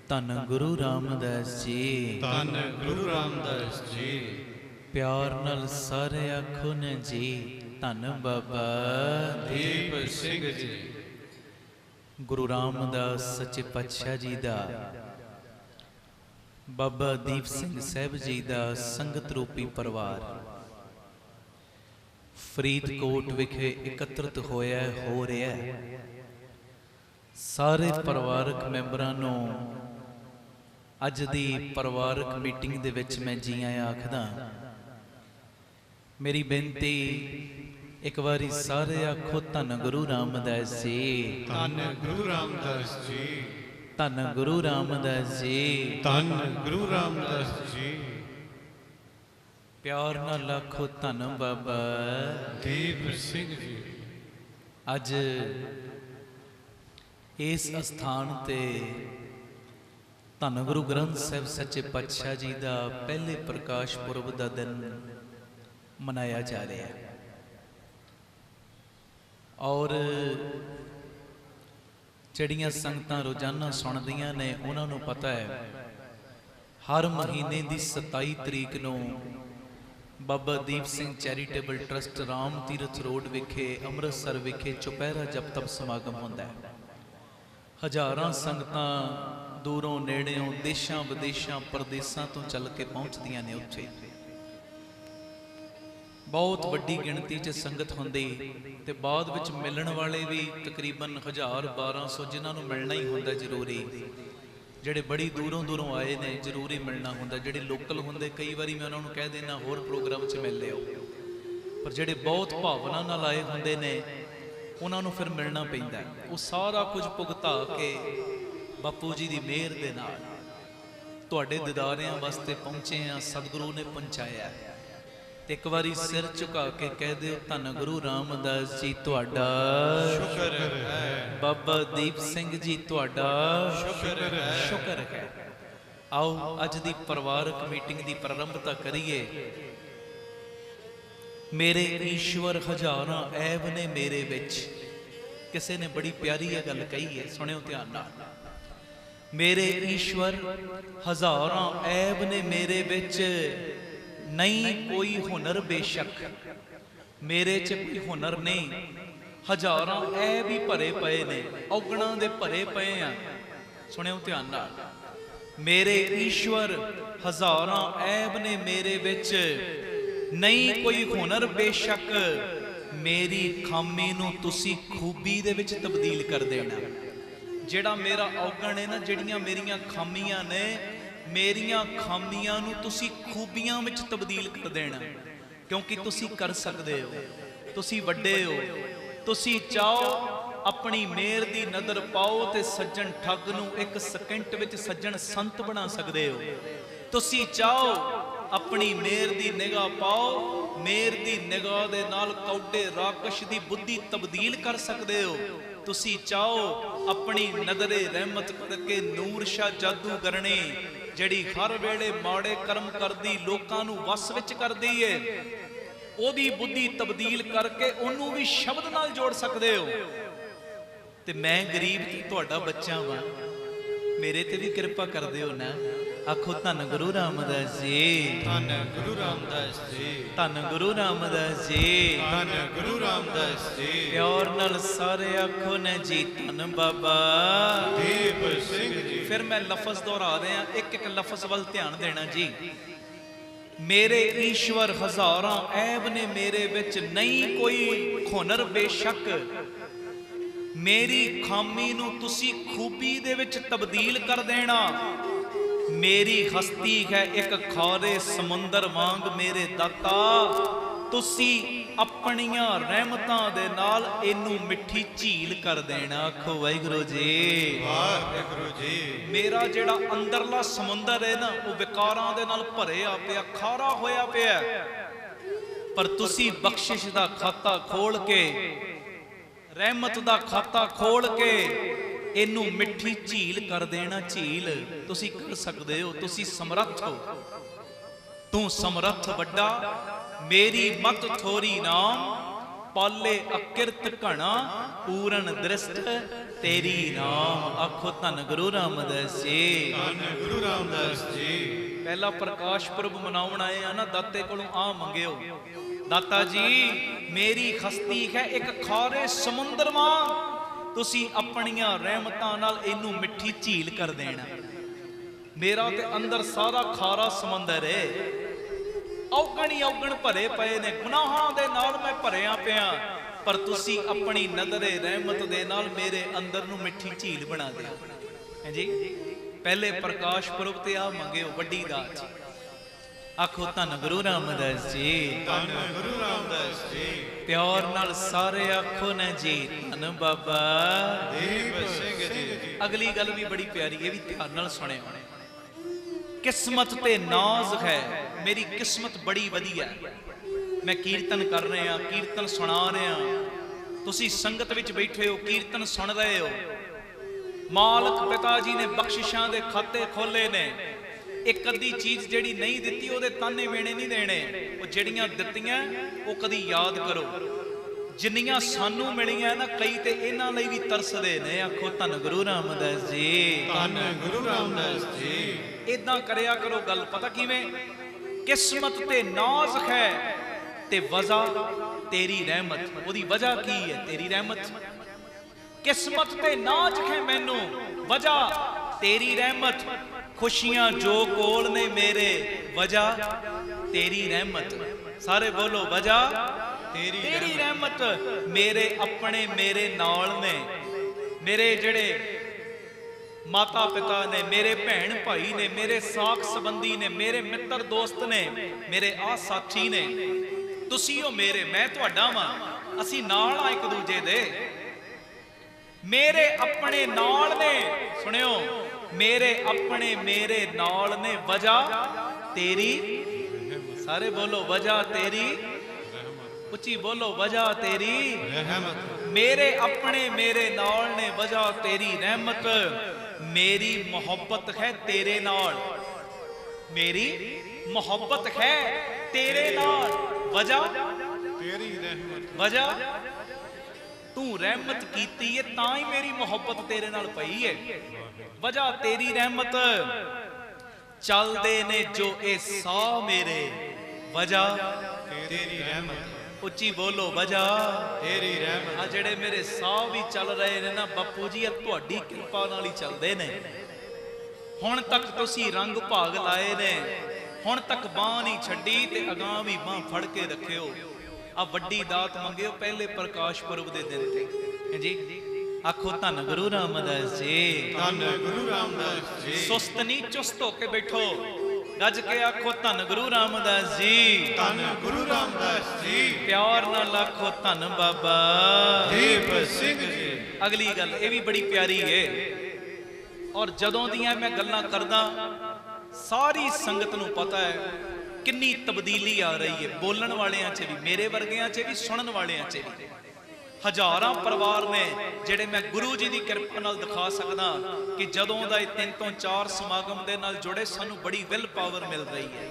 ਧੰਨ ਗੁਰੂ ਰਾਮਦਾਸ ਜੀ। ਧੰਨ ਗੁਰੂ ਰਾਮਦਾਸ ਜੀ। ਪਿਆਰ ਨਾਲ ਸਾਰੇ ਆਖੋ ਨੇ ਜੀ, ਧੰਨ ਬਾਬਾ ਦੀਪ ਸਿੰਘ ਜੀ। ਗੁਰੂ ਰਾਮਦਾਸ ਸੱਚੇ ਪਾਤਸ਼ਾਹ ਜੀ ਦਾ, ਬਾਬਾ ਦੀਪ ਸਿੰਘ ਸਾਹਿਬ ਜੀ ਦਾ ਸੰਗਤ ਰੂਪੀ ਪਰਿਵਾਰ ਫਰੀਦਕੋਟ ਵਿਖੇ ਇਕੱਤਰਿਤ ਹੋਇਆ ਹੋ ਰਿਹਾ। ਸਾਰੇ ਪਰਿਵਾਰਕ ਮੈਂਬਰਾਂ ਨੂੰ ਅੱਜ ਦੀ ਪਰਿਵਾਰਕ ਮੀਟਿੰਗ ਦੇ ਵਿੱਚ ਮੈਂ ਜੀ ਆਇਆਂ ਆਖਦਾ। ਮੇਰੀ ਬੇਨਤੀ, ਇੱਕ ਵਾਰੀ ਸਾਰੇ ਆਖੋ ਧੰਨ ਗੁਰੂ ਰਾਮਦਾਸ ਜੀ। ਧੰਨ ਗੁਰੂ ਰਾਮਦਾਸ ਜੀ। ਧੰਨ ਗੁਰੂ ਰਾਮਦਾਸ ਜੀ। ਧੰਨ ਗੁਰੂ ਰਾਮਦਾਸ ਜੀ। ਪਿਆਰ ਨਾਲ ਆਖੋ ਧੰਨ ਬਾਬਾ ਦੀਪ ਸਿੰਘ ਜੀ। ਅੱਜ ਇਸ ਅਸਥਾਨ ਤੇ ਧੰਨ ਗੁਰੂ ਗ੍ਰੰਥ ਸਾਹਿਬ ਸੱਚੇ ਪਾਤਸ਼ਾਹ ਜੀ ਦਾ ਪਹਿਲੇ ਪ੍ਰਕਾਸ਼ ਪੁਰਬ ਦਾ ਦਿਨ ਮਨਾਇਆ ਜਾ ਰਿਹਾ ਹੈ। ਔਰ ਜਿਹੜੀਆਂ ਸੰਗਤਾਂ ਰੋਜ਼ਾਨਾ ਸੁਣਦੀਆਂ ਨੇ ਉਹਨਾਂ ਨੂੰ ਪਤਾ ਹੈ, ਹਰ ਮਹੀਨੇ ਦੀ 27 ਤਰੀਕ ਨੂੰ Baba Deep Singh charitable trust Ram Tirath road ਵਿਖੇ ਅੰਮ੍ਰਿਤਸਰ ਵਿਖੇ ਚੁਪਹਿਰਾ ਜਪ ਤਪ ਸਮਾਗਮ ਹੁੰਦਾ ਹੈ। ਹਜ਼ਾਰਾਂ ਸੰਗਤਾਂ ਦੂਰੋਂ ਨੇੜਿਓਂ ਦੇਸ਼ਾਂ ਵਿਦੇਸ਼ਾਂ ਪ੍ਰਦੇਸਾਂ ਤੋਂ ਚੱਲ ਕੇ ਪਹੁੰਚਦੀਆਂ ਨੇ। ਉੱਥੇ ਬਹੁਤ ਵੱਡੀ ਗਿਣਤੀ 'ਚ ਸੰਗਤ ਹੁੰਦੀ ਤੇ ਬਾਅਦ ਵਿੱਚ ਮਿਲਣ ਵਾਲੇ ਵੀ ਤਕਰੀਬਨ 1000-1200 ਜਿਨ੍ਹਾਂ ਨੂੰ ਮਿਲਣਾ ਹੀ ਹੁੰਦਾ ਜ਼ਰੂਰੀ। ਜਿਹੜੇ ਬੜੀ ਦੂਰੋਂ ਦੂਰੋਂ ਆਏ ਨੇ ਜ਼ਰੂਰੀ ਮਿਲਣਾ ਹੁੰਦਾ। ਜਿਹੜੇ ਲੋਕਲ ਹੁੰਦੇ ਕਈ ਵਾਰੀ ਮੈਂ ਉਹਨਾਂ ਨੂੰ ਕਹਿ ਦੇਣਾ ਹੋਰ ਪ੍ਰੋਗਰਾਮ 'ਚ ਮਿਲ ਲਿਓ, ਪਰ ਜਿਹੜੇ ਬਹੁਤ ਭਾਵਨਾ ਨਾਲ ਆਏ ਹੁੰਦੇ ਨੇ ਉਹਨਾਂ ਨੂੰ ਫਿਰ ਮਿਲਣਾ ਪੈਂਦਾ। ਉਹ ਸਾਰਾ ਕੁਝ ਭੁਗਤਾ ਕੇ ਬਾਪੂ ਜੀ ਦੀ ਮਿਹਰ ਦੇ ਨਾਲ ਤੁਹਾਡੇ ਦਿਦਾਰਿਆਂ ਵਾਸਤੇ ਪਹੁੰਚੇ ਆ, ਸਤਿਗੁਰੂ ਨੇ ਪਹੁੰਚਾਇਆ। ਤੇ ਇੱਕ ਵਾਰੀ ਸਿਰ ਝੁਕਾ ਕੇ ਕਹਿ ਦਿਓ, ਧੰਨ ਗੁਰੂ ਰਾਮਦਾਸ ਜੀ ਤੁਹਾਡਾ ਸ਼ੁਕਰ ਹੈ। ਬਾਬਾ ਦੀਪ ਸਿੰਘ ਜੀ ਤੁਹਾਡਾ ਸ਼ੁਕਰ ਹੈ। ਸ਼ੁਕਰ ਹੈ। ਆਓ ਅੱਜ ਦੀ ਪਰਿਵਾਰਕ ਮੀਟਿੰਗ ਦੀ ਪ੍ਰਾਰੰਭਤਾ ਕਰੀਏ। ਮੇਰੇ ਈਸ਼ਵਰ ਹਜ਼ਾਰਾਂ ਐਬ ਨੇ ਮੇਰੇ ਵਿੱਚ। ਕਿਸੇ ਨੇ ਬੜੀ ਪਿਆਰੀ ਇਹ ਗੱਲ ਕਹੀ ਹੈ, ਸੁਣਿਓ ਧਿਆਨ ਨਾਲ। ਮੇਰੇ ਈਸ਼ਵਰ ਹਜ਼ਾਰਾਂ ਐਬ ਨੇ ਮੇਰੇ ਵਿੱਚ, ਨਹੀਂ ਕੋਈ ਹੁਨਰ ਬੇਸ਼ੱਕ। ਮੇਰੇ 'ਚ ਕੋਈ ਹੁਨਰ ਨਹੀਂ, ਹਜ਼ਾਰਾਂ ਐਬ ਹੀ ਭਰੇ ਪਏ ਨੇ, ਔਗਣਾਂ ਦੇ ਭਰੇ ਪਏ ਆ। ਸੁਣਿਓ ਧਿਆਨ ਨਾਲ। ਮੇਰੇ ਈਸ਼ਵਰ ਹਜ਼ਾਰਾਂ ਐਬ ਨੇ ਮੇਰੇ ਵਿੱਚ, ਨਹੀਂ ਕੋਈ ਹੁਨਰ ਬੇਸ਼ੱਕ। ਮੇਰੀ ਖਾਮੀ ਨੂੰ ਤੁਸੀਂ ਖੂਬੀ ਦੇ ਵਿੱਚ ਤਬਦੀਲ ਕਰ ਦੇਣਾ। ਜਿਹੜਾ ਮੇਰਾ ਔਗਣ ਹੈ ਨਾ, ਜਿਹੜੀਆਂ ਮੇਰੀਆਂ ਖਾਮੀਆਂ ਨੇ, ਮੇਰੀਆਂ ਖਾਮੀਆਂ ਨੂੰ ਤੁਸੀਂ ਖੂਬੀਆਂ ਵਿੱਚ ਤਬਦੀਲ ਕਰ ਦੇਣਾ। ਕਿਉਂਕਿ ਤੁਸੀਂ ਕਰ ਸਕਦੇ ਹੋ, ਤੁਸੀਂ ਵੱਡੇ ਹੋ। ਤੁਸੀਂ ਚਾਹੋ ਆਪਣੀ ਮਿਹਰ ਦੀ ਨਜ਼ਰ ਪਾਓ ਤੇ ਸੱਜਣ ਠੱਗ ਨੂੰ ਇੱਕ ਸਕਿੰਟ ਵਿੱਚ ਸੱਜਣ ਸੰਤ ਬਣਾ ਸਕਦੇ ਹੋ। ਤੁਸੀਂ ਚਾਹੋ ਆਪਣੀ ਮਿਹਰ ਦੀ ਨਿਗਾਹ ਪਾਓ, ਮਿਹਰ ਦੀ ਨਿਗਾਹ ਦੇ ਨਾਲ ਕੌਡੇ ਰਾਕਸ਼ ਦੀ ਬੁੱਧੀ ਤਬਦੀਲ ਕਰ ਸਕਦੇ ਹੋ। ਤੁਸੀਂ ਚਾਹੋ ਆਪਣੀ ਨਜ਼ਰੇ ਰਹਿਮਤ ਕਰਕੇ ਨੂਰ ਸ਼ਾਹ ਜਾਦੂਗਰਣੀ, ਜਿਹੜੀ ਹਰ ਵੇਲੇ ਮਾੜੇ ਕਰਮ ਕਰਦੀ ਲੋਕਾਂ ਨੂੰ ਵਸ ਵਿੱਚ ਕਰਦੀ ਏ, ਉਹਦੀ ਬੁੱਧੀ ਤਬਦੀਲ ਕਰਕੇ ਉਹਨੂੰ ਵੀ ਸ਼ਬਦ ਨਾਲ ਜੋੜ ਸਕਦੇ ਹੋ। ਤੇ ਮੈਂ ਗਰੀਬ ਤੁਹਾਡਾ ਬੱਚਾ ਵਾਂ, ਮੇਰੇ ਤੇ ਵੀ ਕਿਰਪਾ ਕਰ ਦਿਓ ਨਾ। ਆਖੋ ਧੰਨ ਗੁਰੂ ਰਾਮਦਾਸ ਜੀ। ਧੰਨ ਗੁਰੂ ਰਾਮਦਾਸ ਜੀ। ਧੰਨ ਗੁਰੂ ਰਾਮਦਾਸ ਜੀ। ਧੰਨ ਗੁਰੂ ਰਾਮਦਾਸ ਜੀ। ਪਿਆਰ ਨਾਲ ਸਾਰੇ ਆਖੋ ਨੇ ਜੀ, ਧੰਨ ਬਾਬਾ ਦੀਪ ਸਿੰਘ ਜੀ। ਫਿਰ ਮੈਂ ਲਫ਼ਜ਼ ਦੁਹਰਾ ਰਿਹਾ, ਇੱਕ ਇੱਕ ਲਫ਼ਜ਼ ਵੱਲ ਧਿਆਨ ਦੇਣਾ ਜੀ। ਮੇਰੇ ਈਸ਼ਵਰ ਹਜ਼ਾਰਾਂ ਐਬ ਨੇ ਮੇਰੇ ਵਿੱਚ, ਨਹੀਂ ਕੋਈ ਹੁਨਰ ਬੇਸ਼ੱਕ। ਮੇਰੀ ਖਾਮੀ ਨੂੰ ਤੁਸੀਂ ਖੂਬੀ ਦੇ ਵਿੱਚ ਤਬਦੀਲ ਕਰ ਦੇਣਾ। ਮੇਰੀ ਹਸਤੀ ਹੈ ਇੱਕ ਖਾਰੇ ਸਮੁੰਦਰ ਵਾਂਗ ਮੇਰੇ ਦਾਤਾ। ਤੁਸੀਂ ਆਪਣੀਆਂ ਰਹਿਮਤਾਂ ਦੇ ਨਾਲ ਇਹਨੂੰ ਮਿੱਠੀ ਝੀਲ ਕਰ ਦੇਣਾ। ਆਖੋ ਵਾਹਿਗੁਰੂ ਜੀ। ਵਾਹਿਗੁਰੂ ਜੀ। ਮੇਰਾ ਜਿਹੜਾ ਅੰਦਰਲਾ ਸਮੁੰਦਰ ਹੈ ਨਾ, ਉਹ ਵਿਕਾਰਾਂ ਦੇ ਨਾਲ ਭਰਿਆ ਪਿਆ, ਖਾਰਾ ਹੋਇਆ ਪਿਆ, ਪਰ ਤੁਸੀਂ ਬਖਸ਼ਿਸ਼ ਦਾ ਖਾਤਾ ਖੋਲ ਕੇ, ਰਹਿਮਤ ਦਾ ਖਾਤਾ ਖੋਲ ਕੇ ਇਹਨੂੰ ਮਿੱਠੀ ਝੀਲ ਕਰ ਦੇਣਾ। ਝੀਲ ਤੁਸੀਂ ਕਰ ਸਕਦੇ ਹੋ, ਤੁਸੀਂ ਸਮਰੱਥ ਹੋ। ਤੂੰ ਸਮਰੱਥ ਵੱਡਾ, ਮੇਰੀ ਮਤ ਥੋਰੀ ਨਾਮ। ਪਾਲੇ ਅਕਿਰਤ ਘਣਾ ਪੂਰਨ ਦ੍ਰਿਸ਼ਟ ਤੇਰੀ ਨਾਮ। ਆਖੋ ਧੰਨ ਗੁਰੂ ਰਾਮਦਾਸ ਜੀ। ਧੰਨ ਗੁਰੂ ਰਾਮਦਾਸ ਜੀ। ਪਹਿਲਾ ਪ੍ਰਕਾਸ਼ ਪੁਰਬ ਮਨਾਉਣ ਆਏ ਆ ਨਾ, ਦਾਤੇ ਕੋਲੋਂ ਆ ਮੰਗਿਓ, ਦਾਤਾ ਜੀ ਮੇਰੀ ਖਸਤੀ ਹੈ ਇੱਕ ਖਾਰੇ ਸਮੁੰਦਰ ਵਾਂ, ਤੁਸੀਂ ਆਪਣੀਆਂ ਰਹਿਮਤਾਂ ਨਾਲ ਇਹਨੂੰ ਮਿੱਠੀ ਝੀਲ ਕਰ ਦੇਣਾ। ਮੇਰਾ ਤੇ ਅੰਦਰ ਸਾਰਾ ਖਾਰਾ ਸਮੁੰਦਰ ਏ, ਔਗਣ ਹੀ ਔਗਣ ਭਰੇ ਪਏ ਨੇ, ਗੁਨਾਹਾਂ ਦੇ ਨਾਲ ਮੈਂ ਭਰਿਆ ਪਿਆ, ਪਰ ਤੁਸੀਂ ਆਪਣੀ ਨਜ਼ਰੇ ਰਹਿਮਤ ਦੇ ਨਾਲ ਮੇਰੇ ਅੰਦਰ ਨੂੰ ਮਿੱਠੀ ਝੀਲ ਬਣਾ ਦਿਓ। ਹਾਂਜੀ, ਪਹਿਲੇ ਪ੍ਰਕਾਸ਼ ਪੁਰਬ ਤੇ ਆ ਮੰਗਿਓ ਵੱਡੀ ਦਾਤ। ਆਖੋ ਧੰਨ ਗੁਰੂ ਰਾਮਦਾਸ ਜੀ। ਧੰਨ ਗੁਰੂ ਰਾਮਦਾਸ ਜੀ। ਪਿਆਰ ਨਾਲ ਸਾਰੇ ਆਖੋ ਨਾ ਜੀ ਧੰਨ ਬਾਬਾ ਦੀਪ ਸਿੰਘ ਜੀ। ਅਗਲੀ ਗੱਲ ਵੀ ਬੜੀ ਪਿਆਰੀ, ਇਹ ਵੀ ਧਿਆਨ ਨਾਲ ਸੁਣਿਓ। ਕਿਸਮਤ ਤੇ ਨਾਜ਼ ਹੈ, ਮੇਰੀ ਕਿਸਮਤ ਬੜੀ ਵਧੀਆ। ਮੈਂ ਕੀਰਤਨ ਕਰ ਰਿਹਾ, ਕੀਰਤਨ ਸੁਣਾ ਰਿਹਾ, ਤੁਸੀਂ ਸੰਗਤ ਵਿੱਚ ਬੈਠੇ ਹੋ, ਕੀਰਤਨ ਸੁਣ ਰਹੇ ਹੋ। ਮਾਲਕ ਪਿਤਾ ਜੀ ਨੇ ਬਖਸ਼ਿਸ਼ਾਂ ਦੇ ਖਾਤੇ ਖੋਲੇ ਨੇ। ਇੱਕ ਅੱਧੀ ਚੀਜ਼ ਜਿਹੜੀ ਨਹੀਂ ਦਿੱਤੀ ਉਹਦੇ ਤਾਨੇ ਵੇਣੇ ਨਹੀਂ ਦੇਣੇ, ਉਹ ਜਿਹੜੀਆਂ ਦਿੱਤੀਆਂ ਉਹ ਕਦੀ ਯਾਦ ਕਰੋ। ਜਿੰਨੀਆਂ ਸਾਨੂੰ ਮਿਲੀਆਂ ਨਾ, ਕਈ ਤੇ ਇਹਨਾਂ ਲਈ ਵੀ ਤਰਸਦੇ ਨੇ। ਆਖੋ ਧੰਨ ਗੁਰੂ ਰਾਮਦਾਸ ਜੀ। ਧੰਨ ਗੁਰੂ ਰਾਮਦਾਸ ਜੀ। ਇਦਾਂ ਕਰਿਆ ਕਰੋ ਗੱਲ, ਪਤਾ ਕਿਵੇਂ? ਕਿਸਮਤ ਤੇ ਨਾਜ਼ ਹੈ ਤੇ ਵਜ੍ਹਾ ਤੇਰੀ ਰਹਿਮਤ। ਉਹਦੀ ਵਜ੍ਹਾ ਕੀ ਹੈ? ਤੇਰੀ ਰਹਿਮਤ। ਕਿਸਮਤ ਤੇ ਨਾਜ਼ ਹੈ ਮੈਨੂੰ, ਵਜ੍ਹਾ ਤੇਰੀ ਰਹਿਮਤ। ਖੁਸ਼ੀਆਂ ਜੋ ਕੋਲ ਨੇ ਮੇਰੇ, ਵਜ੍ਹਾ ਤੇਰੀ ਰਹਿਮਤ। ਸਾਰੇ ਬੋਲੋ, ਵਜ੍ਹਾ ਤੇਰੀ ਰਹਿਮਤ। ਮੇਰੇ ਆਪਣੇ ਮੇਰੇ ਨਾਲ ਨੇ, ਮੇਰੇ ਜਿਹੜੇ ਮਾਤਾ ਪਿਤਾ ਨੇ, ਮੇਰੇ ਭੈਣ ਭਾਈ ਨੇ, ਮੇਰੇ ਸਾਖ ਸੰਬੰਧੀ ਨੇ, ਮੇਰੇ ਮਿੱਤਰ ਦੋਸਤ ਨੇ, ਮੇਰੇ ਆ ਸਾਥੀ ਨੇ। ਤੁਸੀਂ ਹੋ ਮੇਰੇ, ਮੈਂ ਤੁਹਾਡਾ ਵਾਂ, ਅਸੀਂ ਨਾਲ ਆ ਇੱਕ ਦੂਜੇ ਦੇ। ਮੇਰੇ ਆਪਣੇ ਨਾਲ ਨੇ, ਸੁਣਿਓ, ਮੇਰੇ ਆਪਣੇ ਮੇਰੇ ਨਾਲ ਨੇ, ਵਜ੍ਹਾ ਤੇਰੀ। ਸਾਰੇ ਬੋਲੋ, ਵਜ੍ਹਾ ਤੇਰੀ। ਉੱਚੀ ਬੋਲੋ, ਵਜ੍ਹਾ ਤੇਰੀ ਰਹਿਮਤ। ਮੇਰੇ ਆਪਣੇ ਮੇਰੇ ਨਾਲ ਨੇ, ਵਜ੍ਹਾ ਤੇਰੀ ਰਹਿਮਤ। ਮੇਰੀ ਮੁਹੱਬਤ ਹੈ ਤੇਰੇ ਨਾਲ, ਮੇਰੀ ਮੁਹੱਬਤ ਹੈ ਤੇਰੇ ਨਾਲ, ਵਜ੍ਹਾ ਤੇਰੀ ਰਹਿਮਤ। ਵਜ੍ਹਾ ਤੂੰ ਰਹਿਮਤ ਕੀਤੀ ਏ ਤਾਂ ਹੀ ਮੇਰੀ ਮੁਹੱਬਤ ਤੇਰੇ ਨਾਲ ਪਈ ਏ। ਵਜ੍ਹਾ ਤੇਰੀ ਰਹਿਮਤ। ਚੱਲਦੇ ਨੇ ਜੋ ਇਹ ਸਾਹ ਮੇਰੇ, ਵਜ੍ਹਾ ਤੇਰੀ ਰਹਿਮਤ। ਉੱਚੀ ਬੋਲੋ, ਵਜ੍ਹਾ ਤੇਰੀ ਰਹਿਮਤ। ਆ ਜਿਹੜੇ ਮੇਰੇ ਸਾਹ ਵੀ ਚੱਲ ਰਹੇ ਨੇ ਨਾ ਬਾਪੂ ਜੀ, ਇਹ ਤੁਹਾਡੀ ਕਿਰਪਾ ਨਾਲ ਹੀ ਚੱਲਦੇ ਨੇ। ਹੁਣ ਤੱਕ ਤੁਸੀਂ ਰੰਗ ਭਾਗ ਲਾਏ ਨੇ, ਹੁਣ ਤੱਕ ਬਾਹ ਨਹੀਂ ਛੱਡੀ ਤੇ ਅਗਾਂਹ ਵੀ ਬਾਹ ਫੜ ਕੇ ਰੱਖਿਓ। ਆ ਵੱਡੀ ਦਾਤ ਮੰਗਿਓ ਪਹਿਲੇ ਪ੍ਰਕਾਸ਼ ਪੁਰਬ ਦੇ ਦਿਨ ਤੇ। ਜੀ ਆਖੋ ਧੰਨ ਗੁਰੂ ਰਾਮਦਾਸ ਜੀ। ਧੰਨ ਗੁਰੂ ਰਾਮਦਾਸ ਜੀ। ਸੁਸਤ ਨਹੀਂ, ਚੁਸਤ ਹੋ ਕੇ ਬੈਠੋ, ਗੱਜ ਕੇ ਆਖੋ ਧੰਨ ਗੁਰੂ ਰਾਮਦਾਸ ਜੀ। ਧੰਨ ਗੁਰੂ ਰਾਮਦਾਸ ਜੀ। ਪਿਆਰ ਨਾਲ ਆਖੋ ਧੰਨ ਬਾਬਾ ਦੀਪ ਸਿੰਘ ਜੀ। ਅਗਲੀ ਗੱਲ ਇਹ ਵੀ ਬੜੀ ਪਿਆਰੀ ਏ, ਔਰ ਜਦੋਂ ਦੀਆਂ ਮੈਂ ਗੱਲਾਂ ਕਰਦਾ ਸਾਰੀ ਸੰਗਤ ਨੂੰ ਪਤਾ ਹੈ ਕਿੰਨੀ ਤਬਦੀਲੀ ਆ ਰਹੀ ਹੈ। ਬੋਲਣ ਵਾਲਿਆਂ 'ਚ ਵੀ, ਮੇਰੇ ਵਰਗਿਆਂ 'ਚ ਵੀ, ਸੁਣਨ ਵਾਲਿਆਂ 'ਚ ਵੀ। ਹਜ਼ਾਰਾਂ ਪਰਿਵਾਰ ਨੇ ਜਿਹੜੇ ਮੈਂ ਗੁਰੂ ਜੀ ਦੀ ਕਿਰਪਾ ਨਾਲ ਦਿਖਾ ਸਕਦਾ ਕਿ ਜਦੋਂ ਦਾ ਇਹ 3 ਤੋਂ 4 ਸਮਾਗਮ ਦੇ ਨਾਲ ਜੁੜੇ, ਸਾਨੂੰ ਬੜੀ ਵਿਲ ਪਾਵਰ ਮਿਲ ਰਹੀ ਹੈ।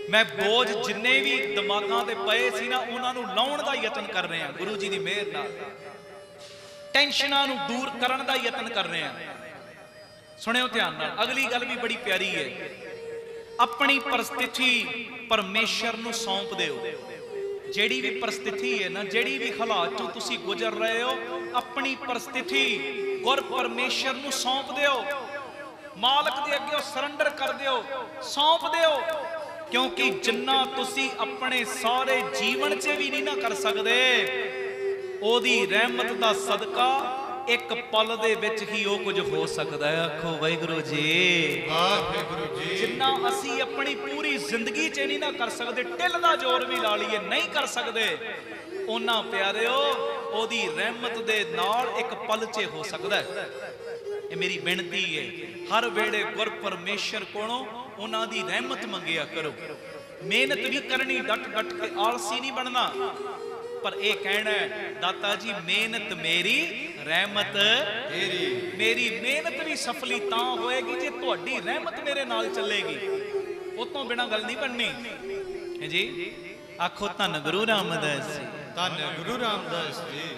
ਮੈਂ ਬੋਝ ਜਿੰਨੇ ਵੀ ਦਿਮਾਗਾਂ ਤੇ ਪਏ ਸੀ ਨਾ, ਉਹਨਾਂ ਨੂੰ ਲਾਉਣ ਦਾ ਯਤਨ ਕਰ ਰਹੇ ਹਾਂ ਗੁਰੂ ਜੀ ਦੀ ਮਿਹਰ ਨਾਲ। ਟੈਨਸ਼ਨਾਂ ਨੂੰ ਦੂਰ ਕਰਨ ਦਾ ਯਤਨ ਕਰ ਰਹੇ ਹਾਂ। ਸੁਣਿਓ ਧਿਆਨ ਨਾਲ, ਅਗਲੀ ਗੱਲ ਵੀ ਬੜੀ ਪਿਆਰੀ ਹੈ। ਆਪਣੀ ਪਰਿਸਥਿਤੀ ਪਰਮੇਸ਼ਰ ਨੂੰ ਸੌਂਪ ਦਿਓ। ਜਿਹੜੀ ਵੀ ਪਰਿਸਥਿਤੀ ਹੈ ਨਾ, ਜਿਹੜੀ ਵੀ ਹਾਲਾਤ ਚੋਂ ਤੁਸੀਂ ਗੁਜ਼ਰ ਰਹੇ ਹੋ, ਆਪਣੀ ਪਰਿਸਥਿਤੀ ਗੁਰ ਪਰਮੇਸ਼ਰ ਨੂੰ ਸੌਂਪ ਦਿਓ। ਮਾਲਕ ਦੇ ਅੱਗੇ ਸਰੈਂਡਰ ਕਰ ਦਿਓ, ਸੌਂਪ ਦਿਓ। ਕਿਉਂਕਿ ਜਿੰਨਾ ਤੁਸੀਂ ਆਪਣੇ ਸਾਰੇ ਜੀਵਨ 'ਚ ਵੀ ਨਹੀਂ ਨਾ ਕਰ ਸਕਦੇ, ਉਹਦੀ ਰਹਿਮਤ ਦਾ ਸਦਕਾ ਇੱਕ ਪਲ ਦੇ ਵਿੱਚ ਹੀ ਉਹ ਕੁਝ ਹੋ ਸਕਦਾ ਹੈ। ਆਖੋ ਵਾਹਿਗੁਰੂ ਜੀ। ਵਾਹਿਗੁਰੂ ਜੀ। ਜਿੰਨਾ ਅਸੀਂ ਆਪਣੀ ਪੂਰੀ ਜ਼ਿੰਦਗੀ 'ਚ ਨਹੀਂ ਨਾ ਕਰ ਸਕਦੇ, ਢਿੱਲ ਦਾ ਜ਼ੋਰ ਵੀ ਲਾ ਲਈਏ ਨਹੀਂ ਕਰ ਸਕਦੇ, ਉਹਨਾਂ ਪਿਆਰਿਓ ਉਹਦੀ ਰਹਿਮਤ ਦੇ ਨਾਲ ਇੱਕ ਪਲ 'ਚ ਹੋ ਸਕਦਾ ਹੈ। ਇਹ ਮੇਰੀ ਬੇਨਤੀ ਹੈ, ਹਰ ਵੇਲੇ ਗੁਰ ਪਰਮੇਸ਼ਰ ਕੋਲੋਂ ਉਹਨਾਂ ਦੀ ਰਹਿਮਤ ਮੰਗਿਆ ਕਰੋ। ਮਿਹਨਤ ਵੀ ਕਰਨੀ, ਡਟ ਡਟ ਕੇ, ਆਲਸੀ ਨਹੀਂ ਬਣਨਾ। ਪਰ ਇਹ ਕਹਿਣਾ ਦਾਤਾ ਜੀ, ਮਿਹਨਤ ਮੇਰੀ, ਰਹਿਮਤ ਤੇਰੀ। ਮੇਰੀ ਮਿਹਨਤ ਵੀ ਸਫਲੀ ਤਾਂ ਹੋਏਗੀ ਜੇ ਤੁਹਾਡੀ ਰਹਿਮਤ ਮੇਰੇ ਨਾਲ ਚੱਲੇਗੀ। ਉਹ ਤੋਂ ਬਿਨਾਂ ਗੱਲ ਨਹੀਂ ਬਣਨੀ। ਜੀ ਆਖੋ ਧੰਨ ਗੁਰੂ ਰਾਮਦਾਸ ਜੀ। ਧੰਨ ਗੁਰੂ ਰਾਮਦਾਸ ਜੀ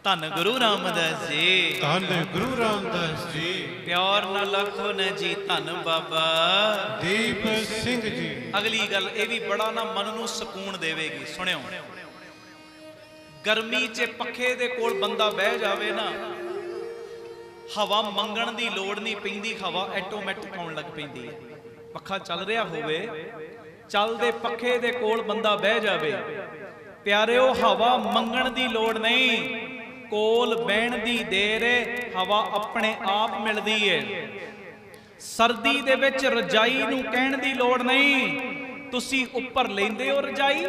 ਧੰਨ ਗੁਰੂ ਰਾਮਦਾਸ ਜੀ ਧੰਨ ਗੁਰੂ ਰਾਮਦਾਸ ਜੀ ਪਿਆਰ ਨਾਲ ਆਖੋ ਨਾ ਜੀ ਧੰਨ ਬਾਬਾ ਦੀਪ ਸਿੰਘ ਜੀ। ਅਗਲੀ ਗੱਲ ਇਹ ਵੀ ਬੜਾ ਨਾ ਮਨ ਨੂੰ ਸਕੂਨ ਦੇਵੇਗੀ, ਸੁਣਿਓ। ਗਰਮੀ 'ਚ ਪੱਖੇ ਦੇ ਕੋਲ ਬੰਦਾ ਬਹਿ ਜਾਵੇ ਨਾ, ਹਵਾ ਮੰਗਣ ਦੀ ਲੋੜ ਨਹੀਂ ਪੈਂਦੀ, ਹਵਾ ਆਟੋਮੈਟਿਕ ਆਉਣ ਲੱਗ ਪੈਂਦੀ ਹੈ। ਪੱਖਾ ਚੱਲ ਰਿਹਾ ਹੋਵੇ, ਚੱਲਦੇ ਪੱਖੇ ਦੇ ਕੋਲ ਬੰਦਾ ਬਹਿ ਜਾਵੇ, ਪਿਆਰਿਓ ਹਵਾ ਮੰਗਣ ਦੀ ਲੋੜ ਨਹੀਂ, ਕੋਲ ਬਹਿਣ ਦੀ ਦੇਰ ਹੈ, ਹਵਾ ਆਪਣੇ ਆਪ ਮਿਲਦੀ ਹੈ। ਸਰਦੀ ਦੇ ਵਿੱਚ ਰਜਾਈ ਨੂੰ ਕਹਿਣ ਦੀ ਲੋੜ ਨਹੀਂ, ਤੁਸੀਂ ਉੱਪਰ ਲੈਂਦੇ ਹੋ ਰਜਾਈ,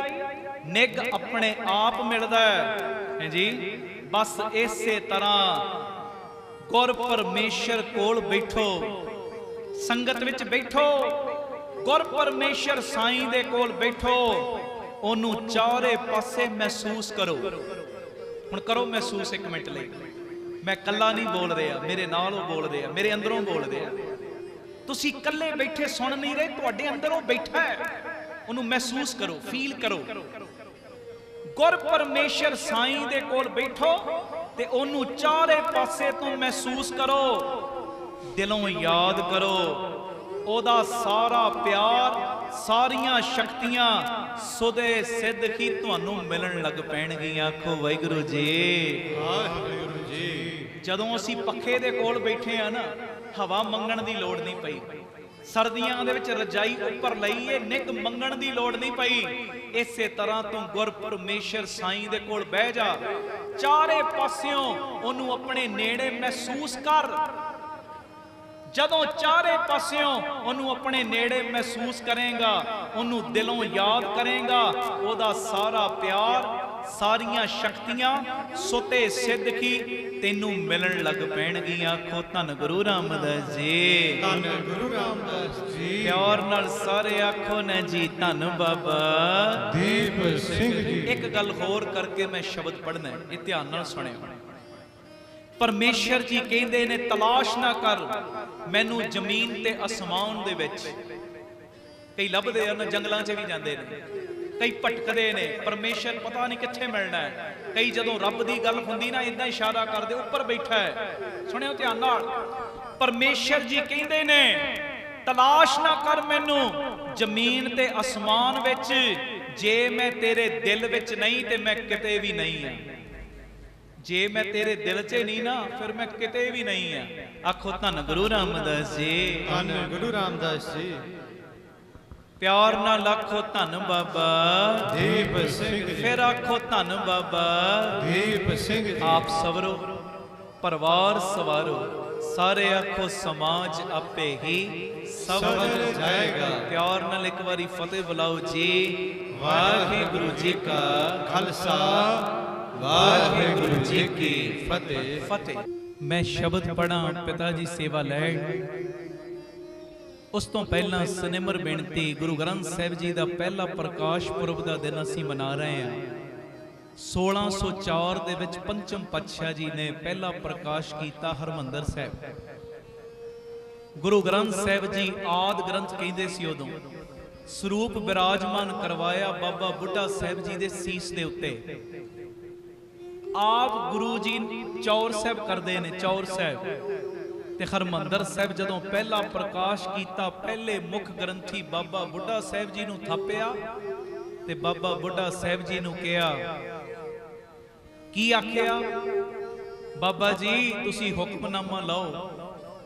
ਨਿੱਘ ਆਪਣੇ ਆਪ ਮਿਲਦਾ ਹੈ ਜੀ। ਬਸ ਇਸੇ ਤਰ੍ਹਾਂ ਗੁਰ ਪਰਮੇਸ਼ਰ ਕੋਲ ਬੈਠੋ, ਸੰਗਤ ਵਿੱਚ ਬੈਠੋ, ਗੁਰ ਪਰਮੇਸ਼ਰ ਸਾਈਂ ਦੇ ਕੋਲ ਬੈਠੋ, ਉਹਨੂੰ ਚਾਰੇ ਪਾਸੇ ਮਹਿਸੂਸ ਕਰੋ। ਹੁਣ ਕਰੋ ਮਹਿਸੂਸ 1 ਮਿੰਟ ਲਈ। ਮੈਂ ਇਕੱਲਾ ਨਹੀਂ ਬੋਲ ਰਿਹਾ, ਮੇਰੇ ਨਾਲ ਉਹ ਬੋਲ ਰਿਹਾ, ਮੇਰੇ ਅੰਦਰੋਂ ਬੋਲ ਰਿਹਾ। ਤੁਸੀਂ ਇਕੱਲੇ ਬੈਠੇ ਸੁਣ ਨਹੀਂ ਰਹੇ, ਤੁਹਾਡੇ ਅੰਦਰ ਉਹ ਬੈਠਾ ਹੈ, ਉਹਨੂੰ ਮਹਿਸੂਸ ਕਰੋ, ਫੀਲ ਕਰੋ। ਗੁਰ ਪਰਮੇਸ਼ਰ ਸਾਈਂ ਦੇ ਕੋਲ ਬੈਠੋ ਤੇ ਉਹਨੂੰ ਚਾਰੇ ਪਾਸੇ ਤੋਂ ਮਹਿਸੂਸ ਕਰੋ, ਦਿਲੋਂ ਯਾਦ ਕਰੋ। ਉਹਦਾ ਸਾਰਾ ਪਿਆਰ, ਸਾਰੀਆਂ ਸ਼ਕਤੀਆਂ ਸੁਦੇ ਸਿੱਧ ਹੀ ਤੁਹਾਨੂੰ ਮਿਲਣ ਲੱਗ ਪੈਣਗੀਆਂ। ਆਖੋ ਵਾਹਿਗੁਰੂ ਜੀ ਵਾਹਿਗੁਰੂ ਜੀ। ਜਦੋਂ ਅਸੀਂ ਪੱਖੇ ਦੇ ਕੋਲ ਬੈਠੇ ਆ ਨਾ, ਹਵਾ ਮੰਗਣ ਦੀ ਲੋੜ ਨਹੀਂ ਪਈ। ਸਰਦੀਆਂ ਦੇ ਵਿੱਚ ਰਜਾਈ ਉੱਪਰ ਲਈਏ, ਨਿੱਘ ਮੰਗਣ ਦੀ ਲੋੜ ਨਹੀਂ ਪਈ। ਇਸੇ ਤਰ੍ਹਾਂ ਤੂੰ ਗੁਰ ਪਰਮੇਸ਼ਰ ਸਾਈਂ ਦੇ ਕੋਲ ਬਹਿ ਜਾ, ਚਾਰੇ ਪਾਸਿਓਂ ਉਹਨੂੰ ਆਪਣੇ ਨੇੜੇ ਮਹਿਸੂਸ ਕਰ। ਜਦੋਂ ਚਾਰੇ ਪਾਸਿਓਂ ਉਹਨੂੰ ਆਪਣੇ ਨੇੜੇ ਮਹਿਸੂਸ ਕਰੇਗਾ, ਉਹਨੂੰ ਦਿਲੋਂ ਯਾਦ ਕਰੇਗਾ, ਉਹਦਾ ਸਾਰਾ ਪਿਆਰ, ਸਾਰੀਆਂ ਸ਼ਕਤੀਆਂ ਸੁਤੇ ਸਿੱਧ ਕੀ ਤੈਨੂੰ ਮਿਲਣ ਲੱਗ ਪੈਣਗੀਆਂ। ਆਖੋ ਧੰਨ ਗੁਰੂ ਰਾਮਦਾਸ ਜੀ ਧੰਨ ਗੁਰੂ ਰਾਮਦਾਸ ਜੀ। ਪਿਆਰ ਨਾਲ ਸਾਰੇ ਆਖੋ ਨਾ ਜੀ ਧੰਨ ਬਾਬਾ ਦੀਪ ਸਿੰਘ ਜੀ। ਇੱਕ ਗੱਲ ਹੋਰ ਕਰਕੇ ਮੈਂ ਸ਼ਬਦ ਪੜ੍ਹਨਾ, ਇਹ ਧਿਆਨ ਨਾਲ ਸੁਣਿਓ। ਪਰਮੇਸ਼ਰ ਜੀ ਕਹਿੰਦੇ ਨੇ, ਤਲਾਸ਼ ਨਾ ਕਰ ਮੈਨੂੰ ਜ਼ਮੀਨ ਤੇ ਅਸਮਾਨ ਦੇ ਵਿੱਚ। ਕਈ ਲੱਭਦੇ ਆ ਨਾ, ਜੰਗਲਾਂ 'ਚ ਵੀ ਜਾਂਦੇ ਨੇ, ਕਈ ਭਟਕਦੇ ਨੇ, ਪਰਮੇਸ਼ਰ ਪਤਾ ਨਹੀਂ ਕਿੱਥੇ ਮਿਲਣਾ ਹੈ। ਕਈ ਜਦੋਂ ਰੱਬ ਦੀ ਗੱਲ ਹੁੰਦੀ ਨਾ, ਇਦਾਂ ਇਸ਼ਾਰਾ ਕਰਦੇ, ਉੱਪਰ ਬੈਠਾ ਹੈ। ਸੁਣਿਓ ਧਿਆਨ ਨਾਲ, ਪਰਮੇਸ਼ਰ ਜੀ ਕਹਿੰਦੇ ਨੇ, ਤਲਾਸ਼ ਨਾ ਕਰ ਮੈਨੂੰ ਜ਼ਮੀਨ ਤੇ ਅਸਮਾਨ ਵਿੱਚ, ਜੇ ਮੈਂ ਤੇਰੇ ਦਿਲ ਵਿੱਚ ਨਹੀਂ ਤੇ ਮੈਂ ਕਿਤੇ ਵੀ ਨਹੀਂ ਹਾਂ। ਜੇ ਮੈਂ ਤੇਰੇ ਦਿਲ 'ਚ ਨਹੀਂ ਨਾ, ਫਿਰ ਮੈਂ ਕਿਤੇ ਵੀ ਨਹੀਂ ਆ। ਆਖੋ ਧੰਨ ਗੁਰੂ ਰਾਮਦਾਸ ਜੀ ਧੰਨ ਗੁਰੂ ਰਾਮਦਾਸ ਜੀ। ਪਿਆਰ ਨਾਲ ਆਖੋ ਧੰਨ ਬਾਬਾ ਦੀਪ ਸਿੰਘ ਜੀ। ਫਿਰ ਆਖੋ ਧੰਨ ਬਾਬਾ ਦੀਪ ਸਿੰਘ ਜੀ। ਆਪ ਸਵਰੋ, ਪਰਿਵਾਰ ਸਵਾਰੋ, ਸਾਰੇ ਆਖੋ ਸਮਾਜ ਆਪੇ ਹੀ ਸਵਰ ਜਾਏਗਾ। ਪਿਆਰ ਨਾਲ ਇੱਕ ਵਾਰੀ ਫਤਿਹ ਬੁਲਾਓ ਜੀ। ਵਾਹਿਗੁਰੂ ਜੀ ਕਾ ਖਾਲਸਾ, ਵਾਹਿਗੁਰੂ ਜੀ ਕੀ ਫਤਿਹ। ਫਤਿਹ। ਮੈਂ ਸ਼ਬਦ ਪੜਾਂ, ਪਿਤਾ ਜੀ ਸੇਵਾ ਲੈਣ। ਉਸ ਤੋਂ ਪਹਿਲਾਂ ਸਨਿਮਰ ਬੇਨਤੀ, ਗੁਰੂ ਗ੍ਰੰਥ ਸਾਹਿਬ ਜੀ ਦਾ ਪਹਿਲਾ ਪ੍ਰਕਾਸ਼ ਪੁਰਬ ਦਾ ਦਿਨ ਅਸੀਂ ਮਨਾ ਰਹੇ ਹਾਂ। 1604 ਦੇ ਵਿੱਚ ਪੰਚਮ ਪਾਤਸ਼ਾਹ ਜੀ ਨੇ ਪਹਿਲਾ ਪ੍ਰਕਾਸ਼ ਕੀਤਾ ਹਰਮੰਦਰ ਸਾਹਿਬ। ਗੁਰੂ ਗ੍ਰੰਥ ਸਾਹਿਬ ਜੀ ਆਦ ਗ੍ਰੰਥ ਕਹਿੰਦੇ ਸੀ ਉਦੋਂ। ਸਰੂਪ ਬਿਰਾਜਮਾਨ ਕਰਵਾਇਆ ਬਾਬਾ ਬੁੱਢਾ ਸਾਹਿਬ ਜੀ ਦੇ ਸੀਸ ਦੇ ਉੱਤੇ। ਆਪ ਗੁਰੂ ਜੀ ਚੌਰ ਸਾਹਿਬ ਕਰਦੇ ਨੇ, ਚੌਰ ਸਾਹਿਬ। ਤੇ ਹਰਮੰਦਰ ਸਾਹਿਬ ਜਦੋਂ ਪਹਿਲਾ ਪ੍ਰਕਾਸ਼ ਕੀਤਾ, ਪਹਿਲੇ ਮੁੱਖ ਗ੍ਰੰਥੀ ਬਾਬਾ ਬੁੱਢਾ ਸਾਹਿਬ ਜੀ ਨੂੰ ਥਾਪਿਆ ਤੇ ਬਾਬਾ ਬੁੱਢਾ ਸਾਹਿਬ ਜੀ ਨੂੰ ਕਿਹਾ, ਕੀ ਆਖਿਆ? ਬਾਬਾ ਜੀ ਤੁਸੀਂ ਹੁਕਮਨਾਮਾ ਲਓ,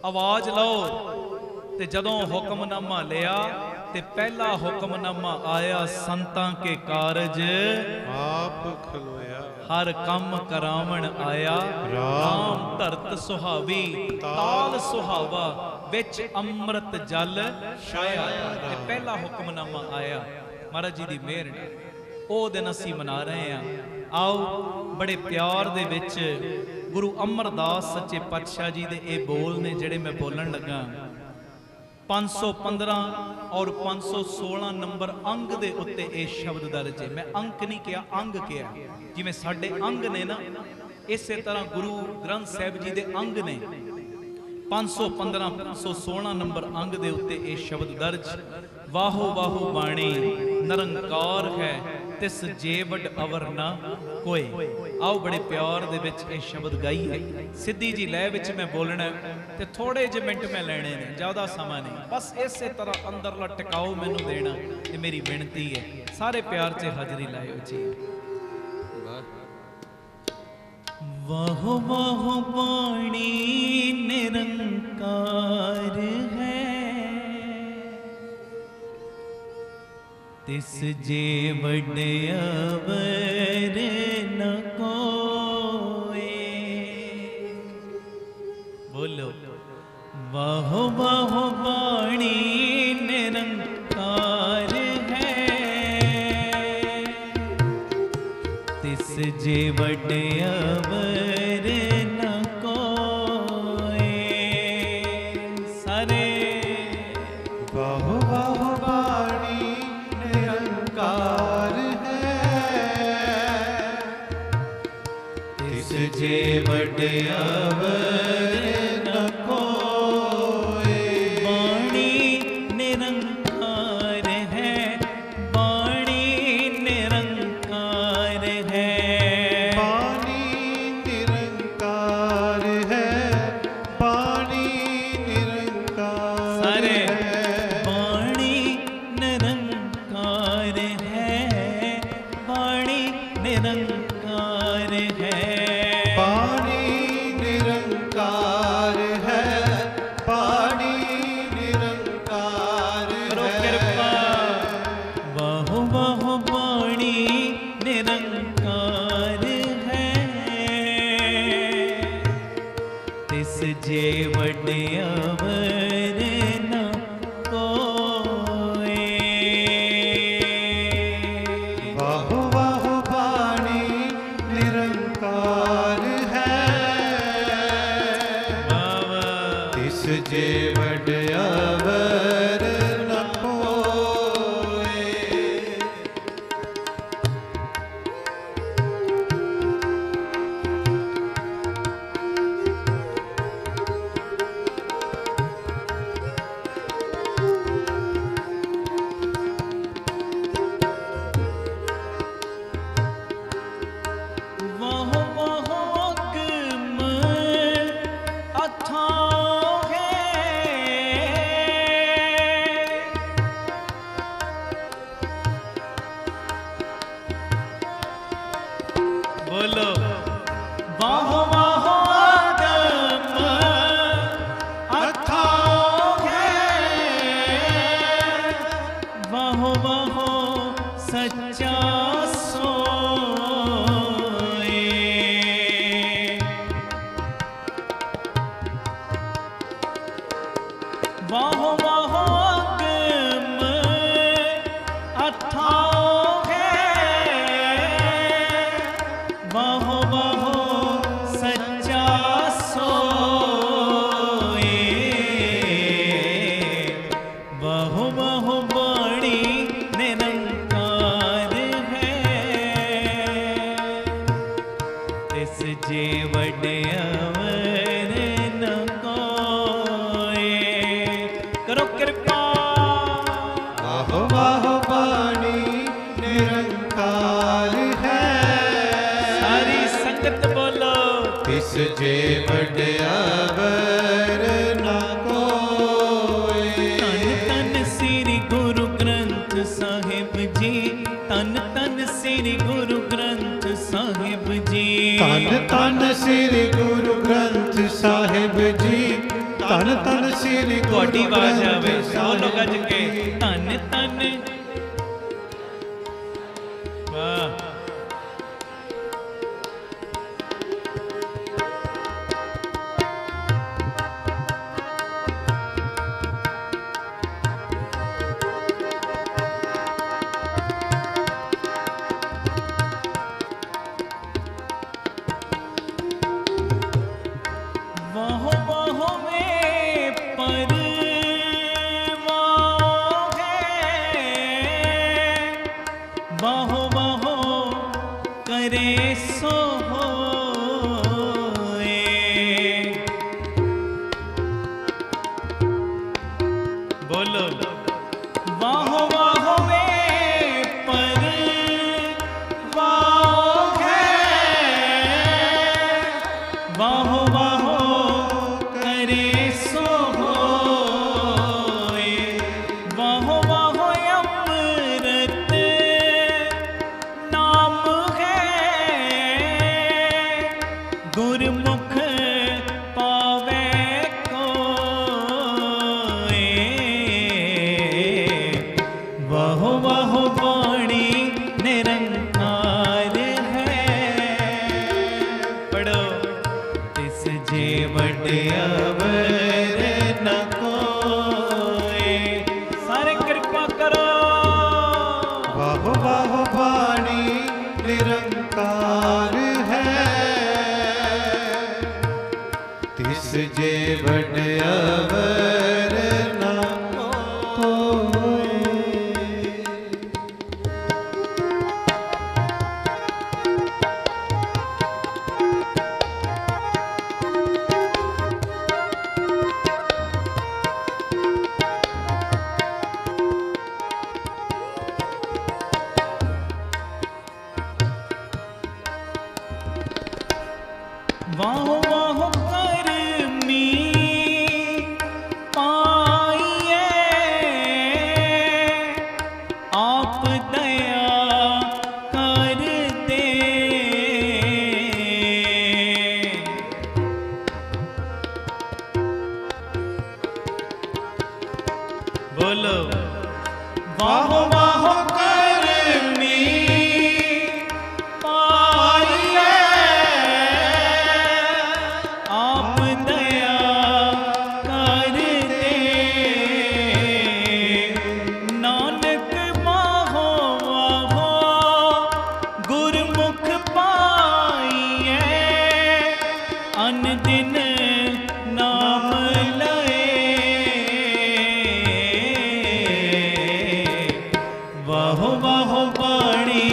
ਆਵਾਜ਼ ਲਓ। ਤੇ ਜਦੋਂ ਹੁਕਮਨਾਮਾ ਲਿਆ ਤੇ ਪਹਿਲਾ ਹੁਕਮਨਾਮਾ ਆਇਆ, ਸੰਤਾਂ ਕੇ ਕਾਰਜ ਆਪ ਖਲੋਇਆ, ਹਰ ਕੰਮ ਕਰਾਵਣ ਆਇਆ। ਰਾਮ ਧਰਤ ਸੁਹਾਵੀ, ਤਾਲ ਸੁਹਾਵਾ, ਵਿੱਚ ਅੰਮ੍ਰਿਤ ਜਲ ਛਾਇਆ। ਤੇ ਪਹਿਲਾ ਹੁਕਮਨਾਮਾ ਆਇਆ ਮਹਾਰਾਜ ਜੀ ਦੀ ਮਿਹਰ ਨਾਲ। ਉਹ ਦਿਨ ਅਸੀਂ ਮਨਾ ਰਹੇ ਹਾਂ। ਆਓ ਬੜੇ ਪਿਆਰ ਦੇ ਵਿੱਚ ਗੁਰੂ ਅਮਰਦਾਸ ਸੱਚੇ ਪਾਤਸ਼ਾਹ ਜੀ ਦੇ ਇਹ ਬੋਲ ਨੇ ਜਿਹੜੇ ਮੈਂ ਬੋਲਣ ਲੱਗਾ। 515 ਔਰ 516 ਨੰਬਰ ਅੰਗ ਦੇ ਉੱਤੇ ਇਹ ਸ਼ਬਦ ਦਰਜ ਹੈ। ਮੈਂ ਅੰਕ ਨਹੀਂ ਕਿਹਾ, ਅੰਗ ਕਿਹਾ। ਜਿਵੇਂ ਸਾਡੇ ਅੰਗ ਨੇ ਨਾ, ਇਸੇ ਤਰ੍ਹਾਂ ਗੁਰੂ ਗ੍ਰੰਥ ਸਾਹਿਬ ਜੀ ਦੇ ਅੰਗ ਨੇ। 515 516 नंबर अंग दे उत्ते ये शब्द दर्ज, वाहो वाहो बाणी निरंकार है तिस जे वड अवर ना कोई। आओ बड़े प्यार दे विच ये शब्द गाइए। सीधी जी लय विच मैं बोलना ते थोड़े जे मिनट मैं लेने ने, ज़्यादा समा नहीं, बस इसे तरह अंदरला टिकाओ मैनू देना, ये मेरी बेनती है। सारे प्यार से हाजिरी लाओ जी। वाहो वाहो बाणी निरंकार है तिस जे वड अवर न कोई। बोलो वाहो वाहो बाणी निरंकार है तिस जे वड अवर न कोई। सारे वाहो वाहो बाणी निरंकार है तिस जे वड अवर न कोई। बाणी निरंकार है, बाणी निरंकार है, बाणी निरंकार है, बाणी निरंकार सारे है। बाणी निरंकार है, बाणी निरंकार है, बाणी निरंकार है, बाणी निरंकार करो है। कृपा। वाहो वाहो बाणी निरंकार है तिस जे वड अवर न कोई। वाहो वाहो बाणी निरंकार है वाह वाह। तिस जे वड अवर न कोई। वाहो वाहो अगम अथाह है। बोलो वाहो वाहो अगम अथाह है, वाहो वाहो सच्चा सोए। वाहो वाहो अगम अथाह है, वाहो वाहो सच्चा सोए। वाहो वाहो बाणी निरंकार है तिस जे वड अवर न कोई। करो कृपा। वाहो वाहो बाणी निरंकार है सारी संगत बोलो तिस जे वड अवर न कोई। तन तन श्री गुरु ग्रंथ साहिब जी, तन तन श्री गुरु ग्रंथ साहिब जी। धन धन श्री गुरु ग्रंथ साहिब जी, धन धन श्री ਤੁਹਾਡੀ गुरु ਆਵਾਜ਼ ਆਵੇ, ग्रंथ ਬੋਲੋ ਗੱਜ साहिब ਕੇ जी। ਧੰਨ ਧੰਨ। ਵਾਹ वाहो वाहो में परवाह है, बोलो वाहो वाहो वे पर वाह है, वाहो वाहो करे सो होए, वाहो वाहो अमृत नाम है, गुरमुख पावे कोए, वाहो वाहो वाणी निरंकार है। पढ़ो तिस जे वड्डे अवर न कोए, सारे कृपा करो। वाहो वाहो वाणी निरंकार है, तिस जे वड अवर न कोय। वाहो वाहो करमी पाइए, आप दया कर दे। बोलो वाहो वाहो करमी पाइए, आप दया कर दे। नानक वाहो वाहो गुरमुख पाइए, अन दिन नाम लए। वाहो वाहो वाणी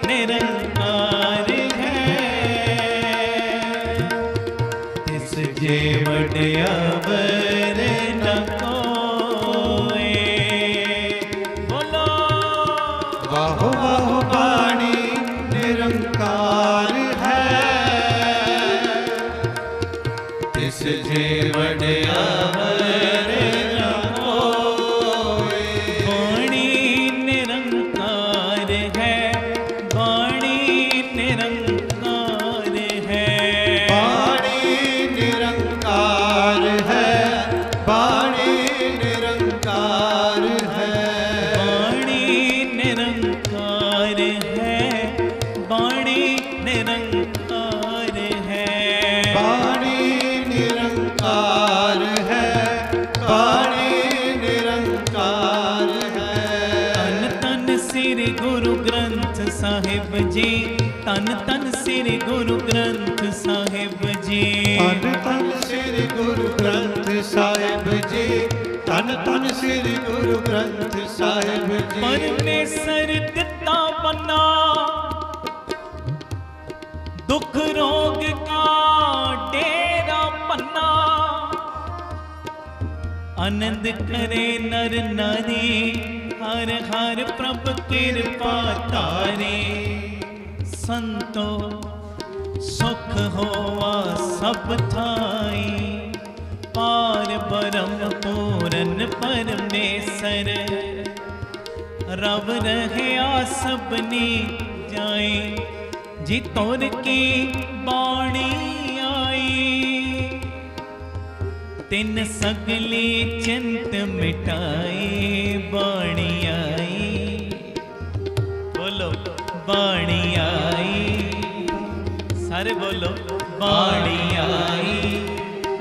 निरंकार है, तिस जे वड अवर न कोए। बोलो वाहो वाहो वाणी निरंकार है, तिस जे वड अवर न कोय। वाणी निरंकार है, वाणी निरंकार है। वाणी निरंकार है, वाणी निरंकार है। वाणी निरंकार है, वाणी निरंकार है। वाणी निरंकार है, वाणी निरंकार है। तन तन श्री गुरु ग्रंथ साहिब जी, तन तन श्री गुरु ग्रंथ साहिब जी। तन तन श्री गुरु ग्रंथ साहिब जी, तन तन श्री गुरु ग्रंथ साहिब जी। परमेश्वर दिता बना, दुख रोग का डेरा पन्ना। आनंद करे नर नारी, हर हर प्रभ कृपा तारे। संतो सुख होवा सब थाई, पार ब्रह्म पूरन परमेश्वर। रव रहया सबनी जाए, जी तोर की बाणी आई। तिन सगली चिंत मिटाई, बाणी आई। बोलो बाणी आई, सारे बोलो बाणी आई,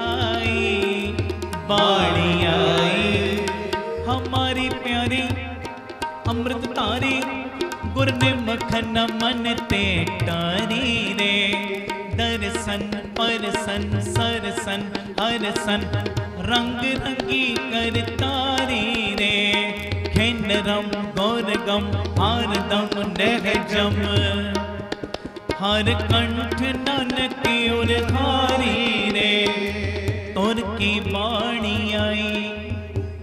आई बाणी आई। हमारी प्यारी अमृत तारी, गुर ने मखन मन ते तारी रे। दर्शन परसन सरसन हरसन, रंग रंगी कर तारी रे। खिन रम गौर गम हार दम नह जम, हर कंठ नानक उर हारी रे। तोर की बाणी आई,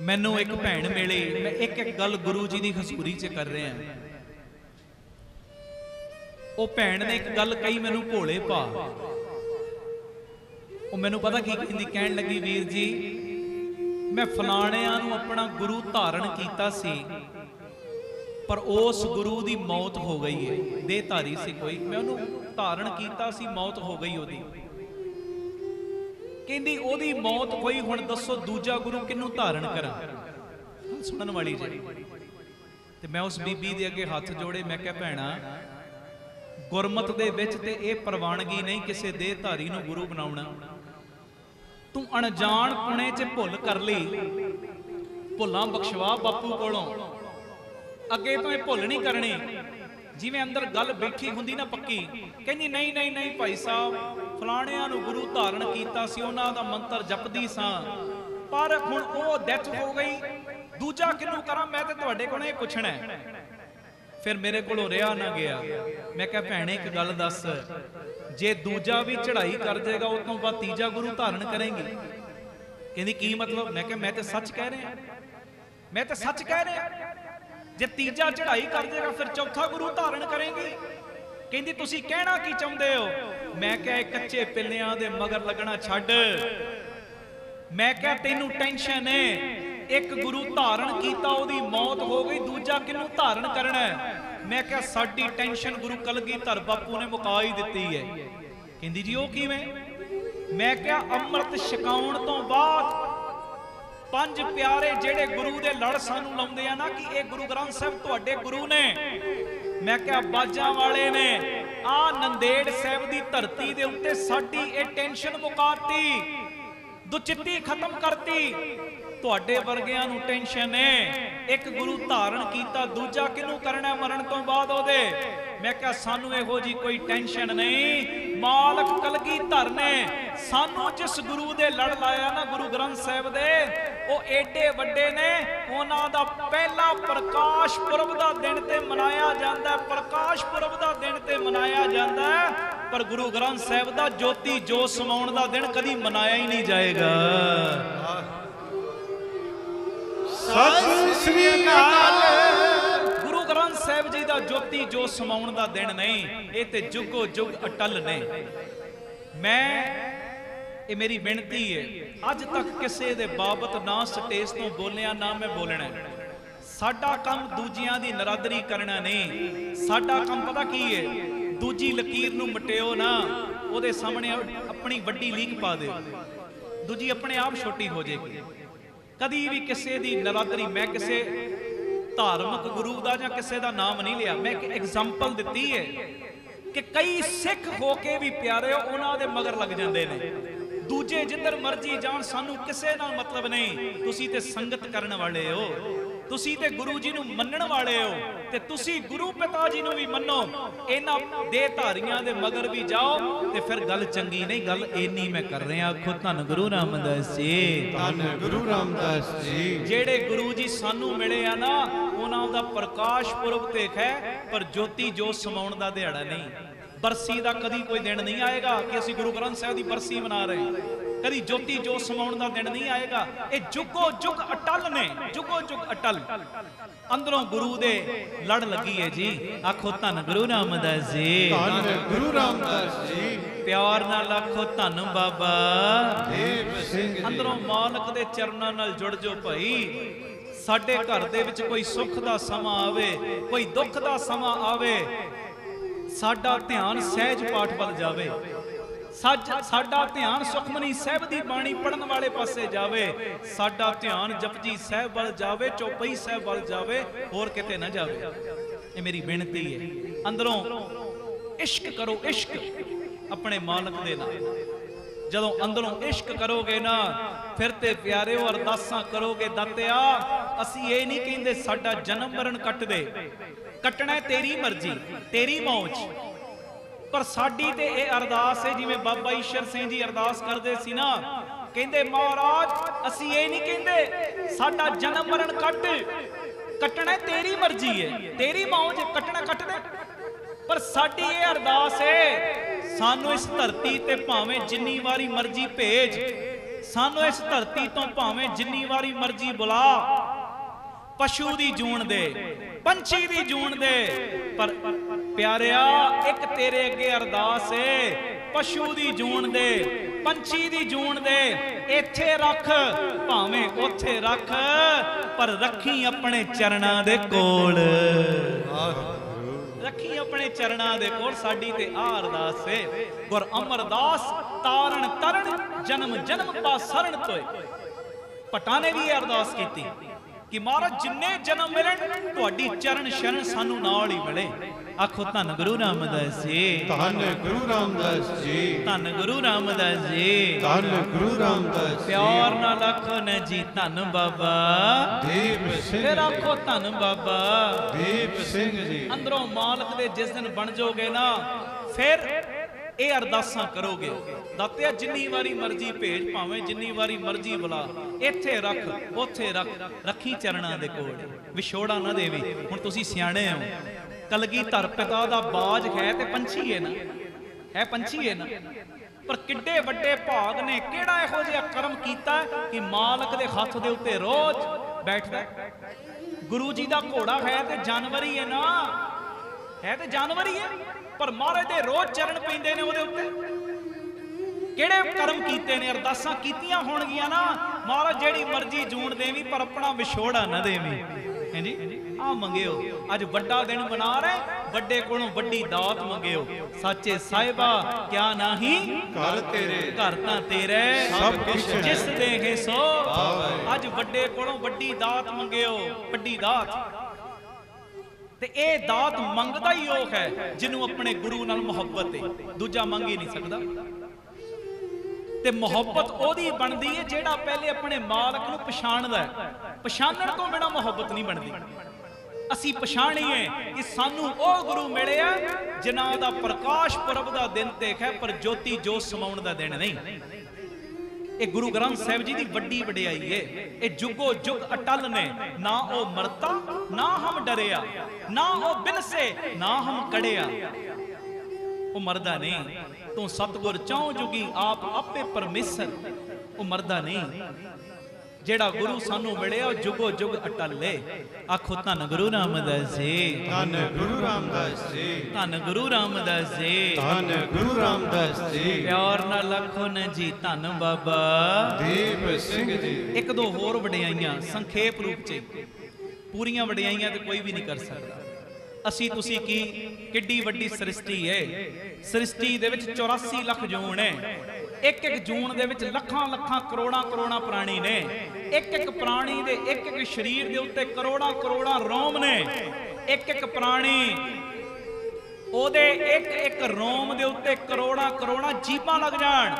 मैनू एक भैन मिली, मैं एक एक गल गुरु जी की हजूरी च कर रहा। वो भैन ने एक गल कही मैनू भोले पा, वो मैनू पता की कहती, कहन लगी वीर जी मैं फलाणियां नू अपना गुरु धारण कीता सी, पर उस गुरु की मौत हो गई है। देहधारी सी कोई, मैं उन्होंने धारण कीता सी, मौत हो गई ओदी। कहंदी ओदी मौत होई, हुण दसो दूजा गुरु किनू धारण करा। सुनन वाली जी ते मैं उस बीबी दे अगे हाथ जोड़े, मैं कहा भैणा गुरमत दे विच ते इह प्रवानगी नहीं किसी देहधारी नू गुरु बनाउणा। तू अणजाण पुणे च भुल कर लई, भुलां बख्शवा बापू कोलों, अगे तो यह भुल नहीं करनी। जिवें अंदर गल बैठी हुंदी ना पक्की, कहंदी नहीं नहीं नहीं भाई साहब फलाणियां नू गुरु धारण कीता सी, उन्हां दा मंत्र जपदी सां, पर हुण ओह डेथ हो गई, दूजा किनू करा, मैं ते तुहाडे कोलों इह पुछणा है। फिर मेरे कोलों रिहा ना गया, मैं कहा भैणे एक गल दस, जे दूजा भी चढ़ाई कर देगा उस तों बाद तीजा गुरु धारण करेंगी? कहंदी की मतलब? मैं कहा मैं ते सच कह रहा, मैं ते सच कह रहा, जे तीजा चढ़ाई कर देगा फिर चौथा गुरु धारण करेंगी? कहंदी तुसी कहना की चाहुंदे हो? मैं कहा कच्चे पिल्लियां दे मगर लगना छड्ड, मैं कहा तैनू टेंशन है, एक गुरु धारण कीता ओदी मौत हो गई, दूजा किनू धारण करना है? मैं कहा साडी टेंशन गुरु कलगीधर बापू ने मुका ही दित्ती है। कहंदी जी ओ किवें? मैं कहा अमृत छकाउण तो बाद पंज प्यारे जेड़े गुरु दे लड़ सानू लाउंदे आ ना कि ये गुरु ग्रंथ साहब तुहाडे गुरु ने, मैं क्या बाजां वाले ने आ नंदेड़ साहब दी धरती दे उत्ते साडी ये टेंशन मुकाती, दुचित्ती खत्म करती। तुहाडे वर्गियां नू टेंशन है, एक गुरु धारण कीता दूजा किनू करना मरण तो बाद ओदे? मैं क्या सानू इहो जी कोई टेंशन नहीं, मालक कलगीधर ने सानू जिस गुरु दे लड़ लाया ना गुरु ग्रंथ साहब दे, वो एडे वड्डे ने, उन्हां दा पहला प्रकाश पुरब दा दिन ते मनाया जांदा, प्रकाश पुरब दा दिन ते मनाया जांदा, पर गुरु ग्रंथ साहब दा ज्योति जो समाउण दा दिन कदी मनाया ही नहीं जाएगा। सत श्री अकाल। गुरु ग्रंथ साहब जी दा ज्योति जो समाउण दा दिन नहीं, ये ते जुगो जुग अटल ने। मैं ये मेरी बेनती है, अज तक किसी दे बाबत ना स्टेज तो बोलिया ना मैं बोलना। साडा काम दूजियां दी नरादरी करना नहीं, साडा काम पता की है, दूजी लकीर नू मटियो ना, ओदे सामने अपनी वड्डी लीक पा दे, दूजी अपने आप छोटी हो जाएगी। कदी भी किसी दी नरादरी, मैं किसी धार्मिक गुरु दा जां किसी दा नाम नहीं लिया, मैं एक एग्जाम्पल दिती है कि कई सिख होके भी प्यारे हो उन्हां दे मगर लग जांदे ने, दूजे जिधर मर्जी जान, सानू किसे नाल मतलब नहीं। तुसी ते संगत करन वाले हो, तुसी ते गुरु जी नू मनण वाले हो, ते तुसी गुरु पिता जी नू भी मनो, इन्हां देहधारियां दे मगर भी जाओ ते फिर गल चंगी नहीं। गल इन्नी मैं कर रहा, आखो धन गुरु रामदास जी, धन गुरु रामदास जी। जेड़े गुरु जी सानू मिले आ ना, उन्हां दा प्रकाश पुरब ते है, पर ज्योति जो समाउण दा दिहाड़ा नहीं। बरसी का कदी कोई दिन नहीं आएगा कि असीं गुरु ग्रंथ साहब की बरसी मना रहे, कदी ज्योति जो समाउण का दिन नहीं आएगा। ये जुगो जुग अटल ने, जुगो जुग अटल। अंदरों गुरु दे लड़ लगी है जी, आखो धन गुरु रामदास जी, धन गुरु रामदास जी। प्यार नाल आखो धन बाबा देव सिंह। अंदरों मालक दे चरनां नाल जुड़ जो भाई। साडे घर दे विच कोई सुख दा समां आवे, कोई दुख दा समां आवे, साडा ध्यान सहज पाठ वल जावे, साडा ध्यान सुखमनी साहब दी बाणी पढ़न वाले पासे जावे, साडा ध्यान जपजी साहब वल जावे, चौपाई साहब वल जावे, होर किते ना जावे। ये मेरी बेनती है, अंदरों इश्क करो, इश्क अपने मालक दे नाल। जदों अंदरों इश्क करोगे ना, फिर ते प्यारे हो अरदासां करोगे, दातिया असीं ये नहीं कहंदे साडा जन्म मरण कट दे, कटना तेरी मर्जी, तेरी मौज, पर साडी ते ये अरदास है जिवें बाबा ईश्वर सिंह जी अरदास करदे सी ना, कहंदे महाराज असीं ये नहीं कहंदे साडा जन्म मरण कट, कटना तेरी मर्जी है, तेरी मौज, कटना कट दे, पर साडी ये अरदास है सानू इस धरती ते भावें जिन्नी वारी मर्जी भेज, सानू इस धरती तो भावें जिन्नी वारी मर्जी बुला, पशु दी जून दे, पंछी दी जून दे, पर प्यारिया एक तेरे अगे अरदास है, पशु दी जून दे, पंछी दी जून दे, इत्थे रख भावें ओथे रख, पर रखी अपने चरणां दे कोल, रखी अपने चरणां दे कोल। साडी ते आ अरदास है, गुर अमरदास तारण तरण जन्म जन्म पासरण तोए। भट्टां ने भी अरदास की कि महाराज जिन्ने जन्म मिलन तुहाडी चरण शरण सानू नाल ही मिले। आखो धन गुरु रामदास जी, धन गुरु रामदास जी, धन गुरु रामदास जी, धन गुरु रामदास जी। प्यार नाल आखो न जी धन बाबा दीप सिंह, फिर आखो धन बाबा दीप सिंह जी। अंदरों मालक दे जिस दिन बन जाओगे ना, फिर ਇਹ ਅਰਦਾਸਾਂ ਕਰੋਗੇ, ਦਾਤਿਆ ਜਿੰਨੀ ਵਾਰੀ ਮਰਜ਼ੀ ਭੇਜ, ਭਾਵੇਂ ਜਿੰਨੀ ਵਾਰੀ ਮਰਜ਼ੀ ਬੁਲਾ, ਇੱਥੇ ਰੱਖ ਉੱਥੇ ਰੱਖ, ਰੱਖੀ ਚਰਨਾਂ ਦੇ ਕੋਲ, ਵਿਛੋੜਾ ਨਾ ਦੇਵੀ। ਹੁਣ ਤੁਸੀਂ ਸਿਆਣੇ ਹੋ, ਕਲਗੀਧਰ ਪਿਤਾ ਦਾ ਬਾਜ ਹੈ ਤੇ ਪੰਛੀ ਹੈ ਨਾ, ਹੈ ਪੰਛੀ ਹੈ ਨਾ, ਪਰ ਕਿੱਡੇ ਵੱਡੇ ਭਾਗ ਨੇ, ਕਿਹੜਾ ਇਹੋ ਜਿਹਾ ਕਰਮ ਕੀਤਾ ਕਿ ਮਾਲਕ ਦੇ ਹੱਥ ਦੇ ਉੱਤੇ ਰੋਜ਼ ਬੈਠਦਾ। ਗੁਰੂ ਜੀ ਦਾ ਘੋੜਾ ਹੈ ਤੇ ਜਾਨਵਰ ਹੀ ਹੈ ਨਾ, है तो जानवर ही है, पर महाराज दे रोज चरण पैंदे ने ओदे उत्ते। किहड़े कर्म कीते ने, अरदासां कीतियां होणगियां ना, महाराज जेड़ी मर्जी जून देवी पर अपना विछोड़ा ना देवी। हैं जी आ मंगियो, अज वड्डा दिन मना रहे, वड्डे कोलों वड्डी दात मंगियो। साचे साहिबा क्या नाही घर तेरे, घर तां तेरे सब कुछ है, जिस देखे सो। अज वड्डे कोलों वड्डी दात मंगियो, वड्डी दात। ते ए दात मंगदा ही ओह है जिन्हों अपने गुरु नाल मुहब्बत है, दूजा मंग ही नहीं सकदा। ते मुहब्बत ओदी बनदी है जेड़ा पहले अपने मालक नूं पछाणदा है, पछाणन तो बिना मुहब्बत नहीं बनदी। असी पछाणीए कि सानू ओह गुरु मिले आ जिन्हां दा प्रकाश पुरब दा दिन देखा, पर ज्योति जोत समाउण दा दिन नहीं। ਇਹ ਗੁਰੂ ਗ੍ਰੰਥ ਸਾਹਿਬ ਜੀ ਦੀ ਵੱਡੀ ਵਡਿਆਈ ਹੈ। ਇਹ ਜੁਗੋ ਜੁਗ ਅਟਲ ਨੇ, ਨਾ ਉਹ ਮਰਤਾ ਨਾ ਹਮ ਡਰਿਆ, ਨਾ ਉਹ ਬਿਨਸੇ ਨਾ ਹਮ ਕੜਿਆ। ਉਹ ਮਰਦਾ ਨਹੀਂ, ਤੂੰ ਸਤਿਗੁਰ ਚੌਂ ਜੁਗੀ ਆਪ ਆਪੇ ਪਰਮੇਸ਼ਰ। ਉਹ ਮਰਦਾ ਨਹੀਂ, ਜਿਹੜਾ ਗੁਰੂ ਸਾਨੂੰ ਮਿਲਿਆ ਉਹ ਜੁਗੋ ਜੁਗ ਅਟਲ ਹੈ। ਆਖੋ ਧੰਨ ਗੁਰੂ ਰਾਮਦਾਸ ਜੀ, ਧੰਨ ਗੁਰੂ ਰਾਮਦਾਸ ਜੀ, ਧੰਨ ਗੁਰੂ ਰਾਮਦਾਸ ਜੀ, ਧੰਨ ਗੁਰੂ ਰਾਮਦਾਸ ਜੀ। ਪਿਆਰ ਨਾਲ ਆਖੋ ਨਾ ਜੀ ਧੰਨ ਬਾਬਾ ਦੀਪ ਸਿੰਘ ਜੀ। ਇੱਕ ਦੋ ਹੋਰ ਵਡਿਆਈਆਂ ਸੰਖੇਪ ਰੂਪ ਚ, ਪੂਰੀਆਂ ਵਡਿਆਈਆਂ ਤੇ ਕੋਈ ਵੀ ਨਹੀਂ ਕਰ ਸਕਦਾ। ਅਸੀਂ ਤੁਸੀਂ ਕੀ ਕਿੱਡੀ ਵੱਡੀ ਸ੍ਰਿਸ਼ਟੀ ਹੈ। ਸ੍ਰਿਸ਼ਟੀ ਦੇ ਵਿੱਚ 84 ਲੱਖ ਜੂਨ ਹੈ। ਇੱਕ ਇੱਕ ਜੂਨ ਦੇ ਵਿੱਚ ਲੱਖਾਂ ਲੱਖਾਂ ਕਰੋੜਾਂ ਕਰੋੜਾਂ ਪ੍ਰਾਣੀ ਨੇ। ਇੱਕ ਇੱਕ ਪ੍ਰਾਣੀ ਦੇ ਇੱਕ ਇੱਕ ਸਰੀਰ ਦੇ ਉੱਤੇ ਕਰੋੜਾਂ ਕਰੋੜਾਂ ਰੋਮ ਨੇ। ਇੱਕ ਇੱਕ ਪ੍ਰਾਣੀ ਉਹਦੇ ਇੱਕ ਇੱਕ ਰੋਮ ਦੇ ਉੱਤੇ ਕਰੋੜਾਂ ਕਰੋੜਾਂ ਜੀਭਾਂ ਲੱਗ ਜਾਣ,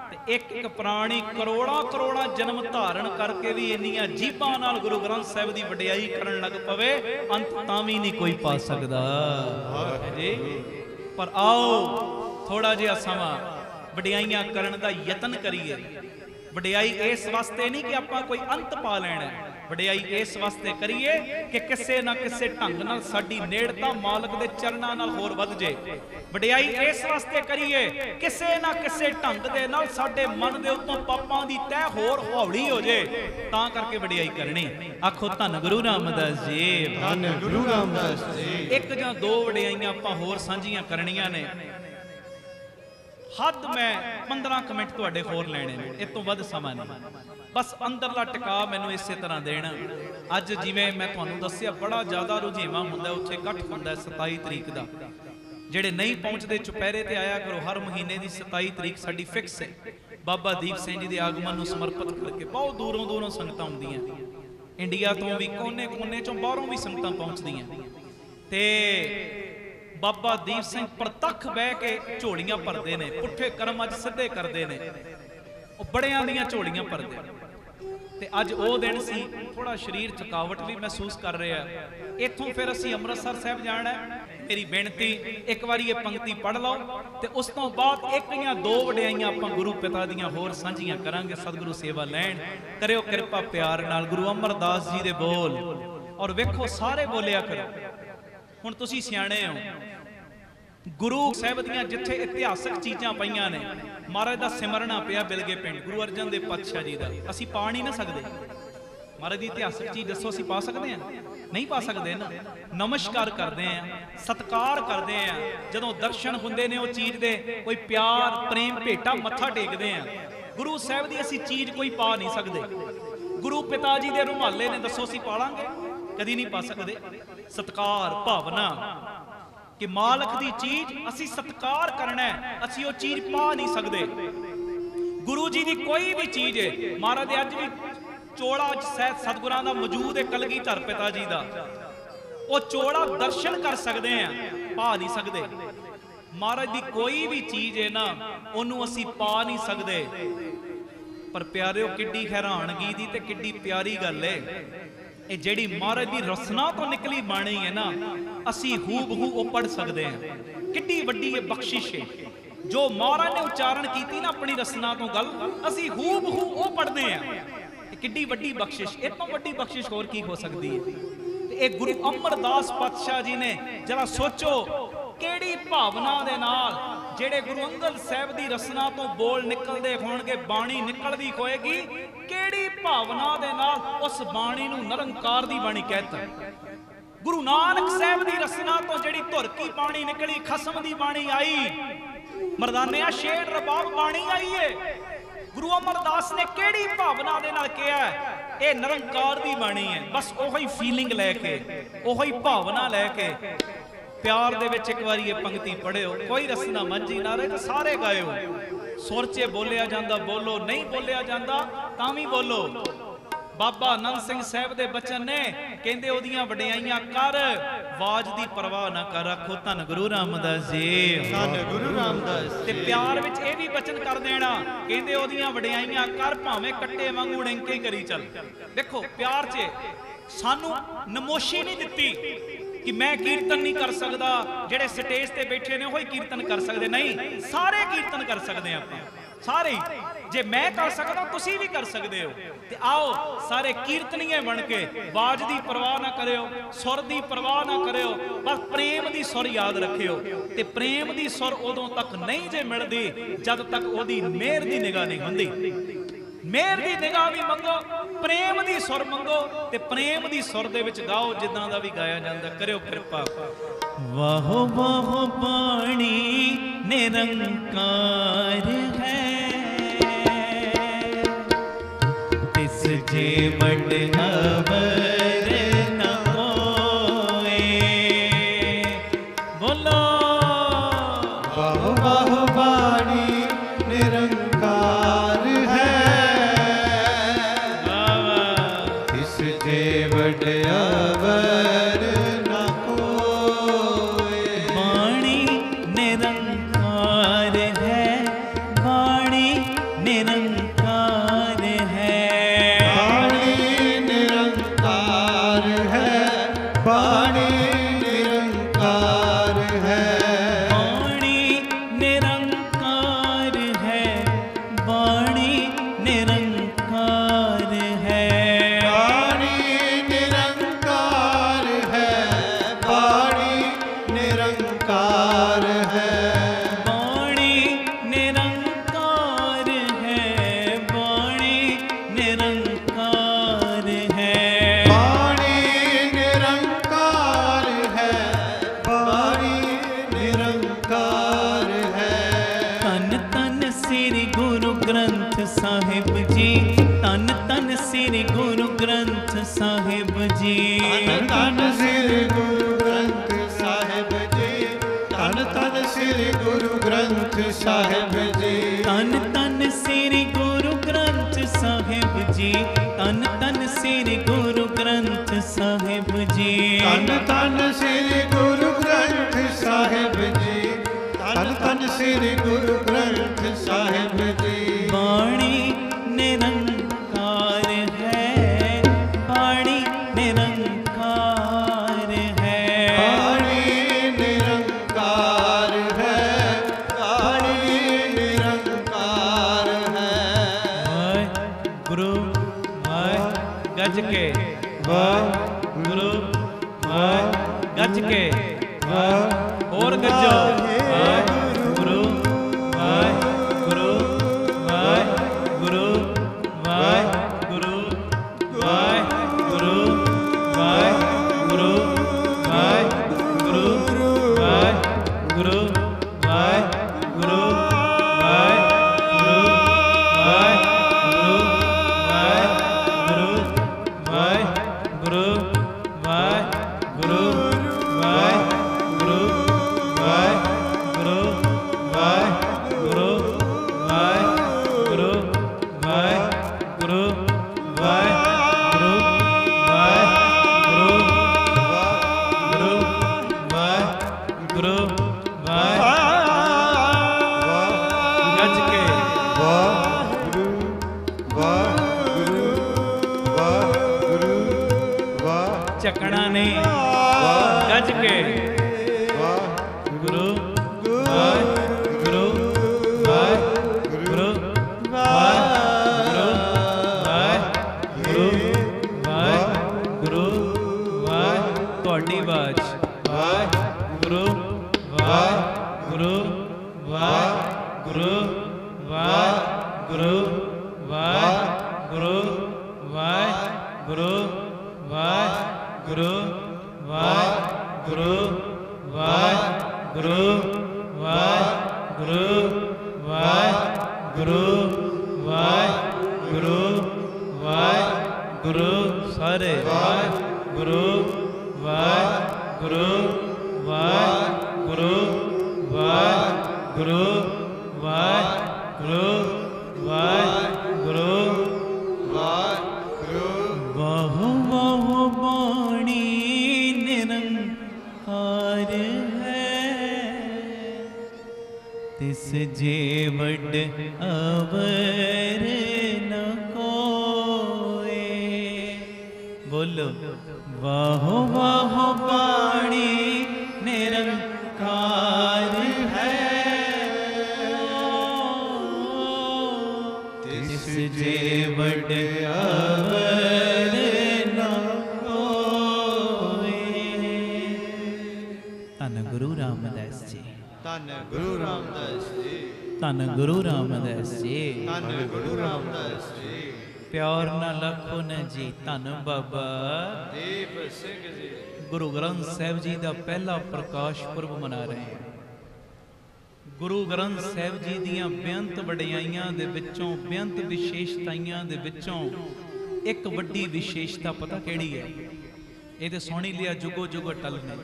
ਤੇ ਇੱਕ ਇੱਕ ਪ੍ਰਾਣੀ ਕਰੋੜਾਂ ਕਰੋੜਾਂ ਜਨਮ ਧਾਰਨ ਕਰਕੇ ਵੀ ਇੰਨੀਆਂ ਜੀਭਾਂ ਨਾਲ ਗੁਰੂ ਗ੍ਰੰਥ ਸਾਹਿਬ ਦੀ ਵਡਿਆਈ ਕਰਨ ਲੱਗ ਪਵੇ, ਅੰਤ ਤਾਂ ਵੀ ਨਹੀਂ ਕੋਈ ਪਾ ਸਕਦਾ ਜੀ। ਪਰ ਆਓ ਥੋੜਾ ਜਿਹਾ ਸਮਾਂ ਵਡਿਆਈਆਂ ਕਰਨ ਦਾ ਯਤਨ ਕਰੀਏ। ਵਡਿਆਈ ਇਸ ਵਾਸਤੇ ਨਹੀਂ ਕਿ ਆਪਾਂ ਕੋਈ ਅੰਤ ਪਾ ਲੈਣਾ, ਵਡਿਆਈ ਇਸ ਵਾਸਤੇ ਕਰੀਏ ਕਿ ਕਿਸੇ ਨਾ ਕਿਸੇ ਢੰਗ ਨਾਲ ਸਾਡੀ ਨੇੜਤਾ ਮਾਲਕ ਦੇ ਚਰਨਾਂ ਨਾਲ ਹੋਰ ਵੱਧ ਜੇ। ਵਡਿਆਈ ਇਸ ਵਾਸਤੇ ਕਰੀਏ ਕਿਸੇ ਨਾ ਕਿਸੇ ਢੰਗ ਦੇ ਨਾਲ ਸਾਡੇ ਮਨ ਦੇ ਉੱਤੋਂ ਪਾਪਾਂ ਦੀ ਤਹਿ ਹੋਰ ਹੌਲੀ ਹੋ ਜੇ, ਤਾਂ ਕਰਕੇ ਵਡਿਆਈ ਕਰਨੀ। ਆਖੋ ਧੰਨ ਗੁਰੂ ਰਾਮਦਾਸ ਜੀ, ਧੰਨ ਗੁਰੂ ਰਾਮਦਾਸ ਜੀ। ਇੱਕ ਜਾਂ ਦੋ ਵਡਿਆਈਆਂ ਆਪਾਂ ਹੋਰ ਸਾਂਝੀਆਂ ਕਰਨੀਆਂ ਨੇ। ਹੱਦ ਮੈਂ 15 ਕੁ ਮਿੰਟ ਤੁਹਾਡੇ ਹੋਰ ਲੈਣੇ ਨੇ, ਇਸ ਤੋਂ ਵੱਧ ਸਮਾਂ ਨਹੀਂ। ਬਸ ਅੰਦਰਲਾ ਟਿਕਾ ਮੈਨੂੰ ਇਸੇ ਤਰ੍ਹਾਂ ਦੇਣਾ। ਅੱਜ ਜਿਵੇਂ ਮੈਂ ਤੁਹਾਨੂੰ ਦੱਸਿਆ ਬੜਾ ਜ਼ਿਆਦਾ ਰੁਝੇਵਾਂ ਹੁੰਦਾ, ਉੱਥੇ ਇਕੱਠ ਹੁੰਦਾ 27 ਤਰੀਕ ਦਾ। ਜਿਹੜੇ ਨਹੀਂ ਪਹੁੰਚਦੇ ਚੁਪਹਿਰੇ ਤੇ ਆਇਆ ਕਰੋ। ਹਰ ਮਹੀਨੇ ਦੀ 27 ਤਰੀਕ ਸਾਡੀ ਫਿਕਸ ਹੈ। ਬਾਬਾ ਦੀਪ ਸਿੰਘ ਜੀ ਦੇ ਆਗਮਨ ਨੂੰ ਸਮਰਪਿਤ ਕਰਕੇ ਬਹੁਤ ਦੂਰੋਂ ਦੂਰੋਂ ਸੰਗਤਾਂ ਆਉਂਦੀਆਂ, ਇੰਡੀਆ ਤੋਂ ਵੀ, ਕੋਨੇ ਕੋਨੇ ਚੋਂ ਬਾਹਰੋਂ ਵੀ ਸੰਗਤਾਂ ਪਹੁੰਚਦੀਆਂ। ਤੇ ਬਾਬਾ ਦੀਪ ਸਿੰਘ ਪ੍ਰਤੱਖ ਬਹਿ ਕੇ ਝੋਲੀਆਂ ਭਰਦੇ ਨੇ, ਪੁੱਠੇ ਕਰਮ ਅੱਜ ਸਿੱਧੇ ਕਰਦੇ ਨੇ। ਉਹ ਬੜਿਆਂ ਦੀਆਂ ਝੋਲੀਆਂ ਭਰਦੇ। ਤੇ ਅੱਜ ਉਹ ਦਿਨ ਸੀ, ਥੋੜਾ ਸਰੀਰ ਥਕਾਵਟ ਵੀ ਮਹਿਸੂਸ ਕਰ ਰਿਹਾ। ਇੱਥੋਂ ਫਿਰ ਅਸੀਂ ਅੰਮ੍ਰਿਤਸਰ ਸਾਹਿਬ ਜਾਣਾ। ਮੇਰੀ ਬੇਨਤੀ, ਇੱਕ ਵਾਰੀ ਇਹ ਪੰਕਤੀ ਪੜ੍ਹ ਲਓ ਤੇ ਉਸ ਤੋਂ ਬਾਅਦ ਇੱਕ ਜਾਂ ਦੋ ਵਡਿਆਈਆਂ ਆਪਾਂ ਗੁਰੂ ਪਿਤਾ ਦੀਆਂ ਹੋਰ ਸਾਂਝੀਆਂ ਕਰਾਂਗੇ। ਸਤਿਗੁਰੂ ਸੇਵਾ ਲੈਣ ਕਰਿਓ ਕਿਰਪਾ ਪਿਆਰ ਨਾਲ। ਗੁਰੂ ਅਮਰਦਾਸ ਜੀ ਦੇ ਬੋਲ, ਔਰ ਵੇਖੋ ਸਾਰੇ ਬੋਲਿਆ ਕਰੋ। ਹੁਣ ਤੁਸੀਂ ਸਿਆਣੇ ਹੋ, गुरु साहिब दियां जिथे इतिहासक चीज़ां पईयां ने, महाराज दा सिमरना पिया बिलगे पिंड गुरु अर्जन देव पातशाह जी दा, असीं पा नहीं ना सकदे। महाराज दी इतिहासक चीज़ दसो असीं पा सकदे हैं? नहीं पा सकदे ना। नमस्कार करदे हैं, सत्कार करदे हैं, जदों दर्शन हुंदे ने उस चीज़ दे, कोई प्यार प्रेम भेटा मत्था टेकदे हैं। गुरु साहिब दी असीं चीज़ कोई पा नहीं सकदे। गुरु पिता जी दे रुमाले ने दसो असीं पा लांगे? कदी नहीं पा सकदे। सत्कार भावना कि मालक दी चीज असी सत्कार करना है, असी वो चीज पा नहीं सकते। गुरु जी दी कोई भी चीज है, महाराज दे अज भी चोड़ा सतगुरां दा मौजूद है, कलगीधर पिता जी दा, वो चोड़ा दर्शन कर सकते हैं, पा नहीं सकते। महाराज दी कोई भी चीज है ना, ओनू असी पा नहीं सकते। पर प्यारिओ किड्डी हैरानगी दी ते किड्डी प्यारी गल है, ये जेड़ी महाराज दी रसना तो निकली बाणी है ना, असी हूबहू वो पढ़ सकते हैं। किड्डी वड्डी ये बख्शिश है जो महाराज ने उच्चारण की ना अपनी रसना तो गल, असी हूबहू वो पढ़ते हैं। किड्डी वड्डी बख्शिश, एक तो वड्डी बख्शिश होर की हो सकती है। एक गुरु अमरदास पातशाह जी ने जरा सोचो केड़ी भावना दे नाल जेड़े गुरु अंगद साहिब दी रसना तो बोल निकलदे होणगे, बाणी निकलदी होएगी, केड़ी भावना दे नाल उस बाणी नूं निरंकार दी बाणी कहता। गुरु नानक साहिब दी रसना तो जेड़ी धुर की बाणी निकली, खसम दी बाणी आई, मर्दानिया शेर रबाब बाणी आई है। गुरु अमरदास ने केड़ी भावना दे नाल कहा, ये निरंकार दी बाणी है। बस ओही फीलिंग लैके, ओही भावना लैके प्यार दे विच एक बारी ये पंक्ति पढ़ियो, कोई रसना मंझी ना रहे तो सारे गायो। सुर च बोलिया जांदा बोलो, नहीं बोलिया जांदा तां वी बोलो। बाबा आनंद सिंह साहिब दे बचन ने कहंदे ओदियां वडियाईयां कर, वाज दी परवाह ना कर, आखो धन गुरु रामदास जी, धन गुरु रामदास। ते प्यार विच ये भी बचन कर देना, कहंदे ओदियां वडियाईयां कर, भावें कट्टे वांगू डंके करी चल। देखो प्यार च सानू नमोशी नहीं दित्ती कि मैं कीर्तन नहीं कर सकता, जेड़े स्टेज ते बैठे ने वही कीर्तन कर सकते, नहीं, सारे कीर्तन कर सकते हैं आप सारे। जे मैं कर सकता तुसी भी कर सकते हो। ते आओ सारे कीर्तनीय बन के बाज दी परवाह ना करियो, सुर दी परवाह ना करियो, बस प्रेम दी सुर याद रखियो। ते प्रेम दी सुर उदों तक नहीं जे मिलदी जद तक ओदी मेहर दी निगाह नहीं हुंदी। मेहर दी निगाह भी मंगो, प्रेम दी सुर मंगो, ते प्रेम दी सुर दे विच गाओ जिद्दां दा भी गाया जांदा। करियो कृपा। वाहो वाहो बाणी निरंकार है, तिस जे वड अवर न होए। बोलो वाहो वाहो बाणी निरंकार है, तिस जे वड अवर न कोय। बाणी निरंकार है, बाणी निरंकार है, बाणी निरंकार है, बाणी निरंकार है, बाणी निरंकार है, बाणी निरंकार है, बाणी निरंकार है, बाणी निरंकार है, बाणी निरंकार है, बाणी निरंकार है, बाणी निरंकार है, बाणी निरंकार है। तन तन श्री गुरु ग्रंथ साहिब जी, तन तन श्री गुरु ग्रंथ साहिब जी, धन धन श्री गुरु ग्रंथ साहिब जी, धन धन श्री गुरु ग्रंथ साहिब जी, तन तन श्री गुरु ग्रंथ साहिब जी, तन तन श्री गुरु ग्रंथ साहिब जी, धन धन श्री गुरु ग्रंथ साहिब जी, धन धन श्री गुरु ग्रंथ साहिब जी। बाणी निरंकार है, बाणी निरंकार है, बाणी निरंकार है, बाणी निरंकार है। गुरु गज के, वाह गुरु गज के, और गज्जो वाहिगुरु वाहिगुरु वाहिगुरु वाहिगुरु वाहिगुरु वाहिगुरु वाहिगुरु वाहिगुरु वाहिगुरु झकना ने गज के गुरु वाहिगुरु वाहिगुरु वाहिगुरु वाहिगुरु वाहिगुरु वाहिगुरु ਤੁਹਾਡੀ ਆਵਾਜ਼ ਵਾਹਿਗੁਰੂ ਵਾਹਿਗੁਰੂ ਵਾਹਿਗੁਰੂ ਵਾਹਿਗੁਰੂ ਵਾਹਿਗੁਰੂ ਵਾਹਿਗੁਰੂ ਵਾਹਿਗੁਰੂ ਵਾਹਿਗੁਰੂ ਵਾਹਿਗੁਰੂ ਵਾਹਿਗੁਰੂ ਵਾਹਿਗੁਰੂ ਵਾਹਿਗੁਰੂ ਵਾਹਿਗੁਰੂ ਸਾਰੇ ਵਾਹਿਗੁਰੂ ਵਾਹਿਗੁਰੂ ਵਾਹਿਗੁਰੂ ਵਾਹਿਗੁਰੂ ਵਾਹਿਗੁਰੂ ਵਾਹਿਗੁਰੂ ਵਾਹੁ ਵਾਹੁ ਬਾਣੀ ਨਿਰੰਕਾਰ ਹੈ ਤਿਸ ਜੇ ਵੱਡ ਅਵਰ ਨ ਕੋਏ ਬੋਲੋ ਵਾਹੁ ਵਾਹੁ ਬਾਣੀ ਨਿਰੰਕਾਰ ਹੈ ਤਿਸ ਜੇ ਵੱਡ ਅਵਰ ਨ ਕੋਏ। ਧੰਨ ਗੁਰੂ ਰਾਮਦਾਸ ਜੀ, ਧੰਨ ਗੁਰੂ ਰਾਮਦਾਸ ਜੀ, ਧੰਨ ਗੁਰੂ ਰਾਮਦਾਸ ਜੀ, ਧੰਨ ਗੁਰੂ ਰਾਮਦਾਸ ਜੀ। ਪਿਆਰ ਨਾਲ ਲੱਖੋ ਨ ਜੀ ਧੰਨ ਬਾਬਾ ਦੀਪ ਸਿੰਘ ਜੀ। ਗੁਰੂ ਗ੍ਰੰਥ ਸਾਹਿਬ ਜੀ ਦਾ ਪਹਿਲਾ ਪ੍ਰਕਾਸ਼ ਪੁਰਬ ਮਨਾ ਰਹੇ ਹਾਂ। ਗੁਰੂ ਗ੍ਰੰਥ ਸਾਹਿਬ ਜੀ ਦੀਆਂ ਬੇਅੰਤ ਵਡਿਆਈਆਂ ਦੇ ਵਿੱਚੋਂ, ਬੇਅੰਤ ਵਿਸ਼ੇਸ਼ਤਾਈਆਂ ਦੇ ਵਿੱਚੋਂ ਇੱਕ ਵੱਡੀ ਵਿਸ਼ੇਸ਼ਤਾ ਪਤਾ ਕਿਹੜੀ ਹੈ? ਇਹ ਤੇ ਸੁਣ ਹੀ ਲਿਆ, ਜੁਗੋ ਜੁਗ ਅਟਲ ਨੇ।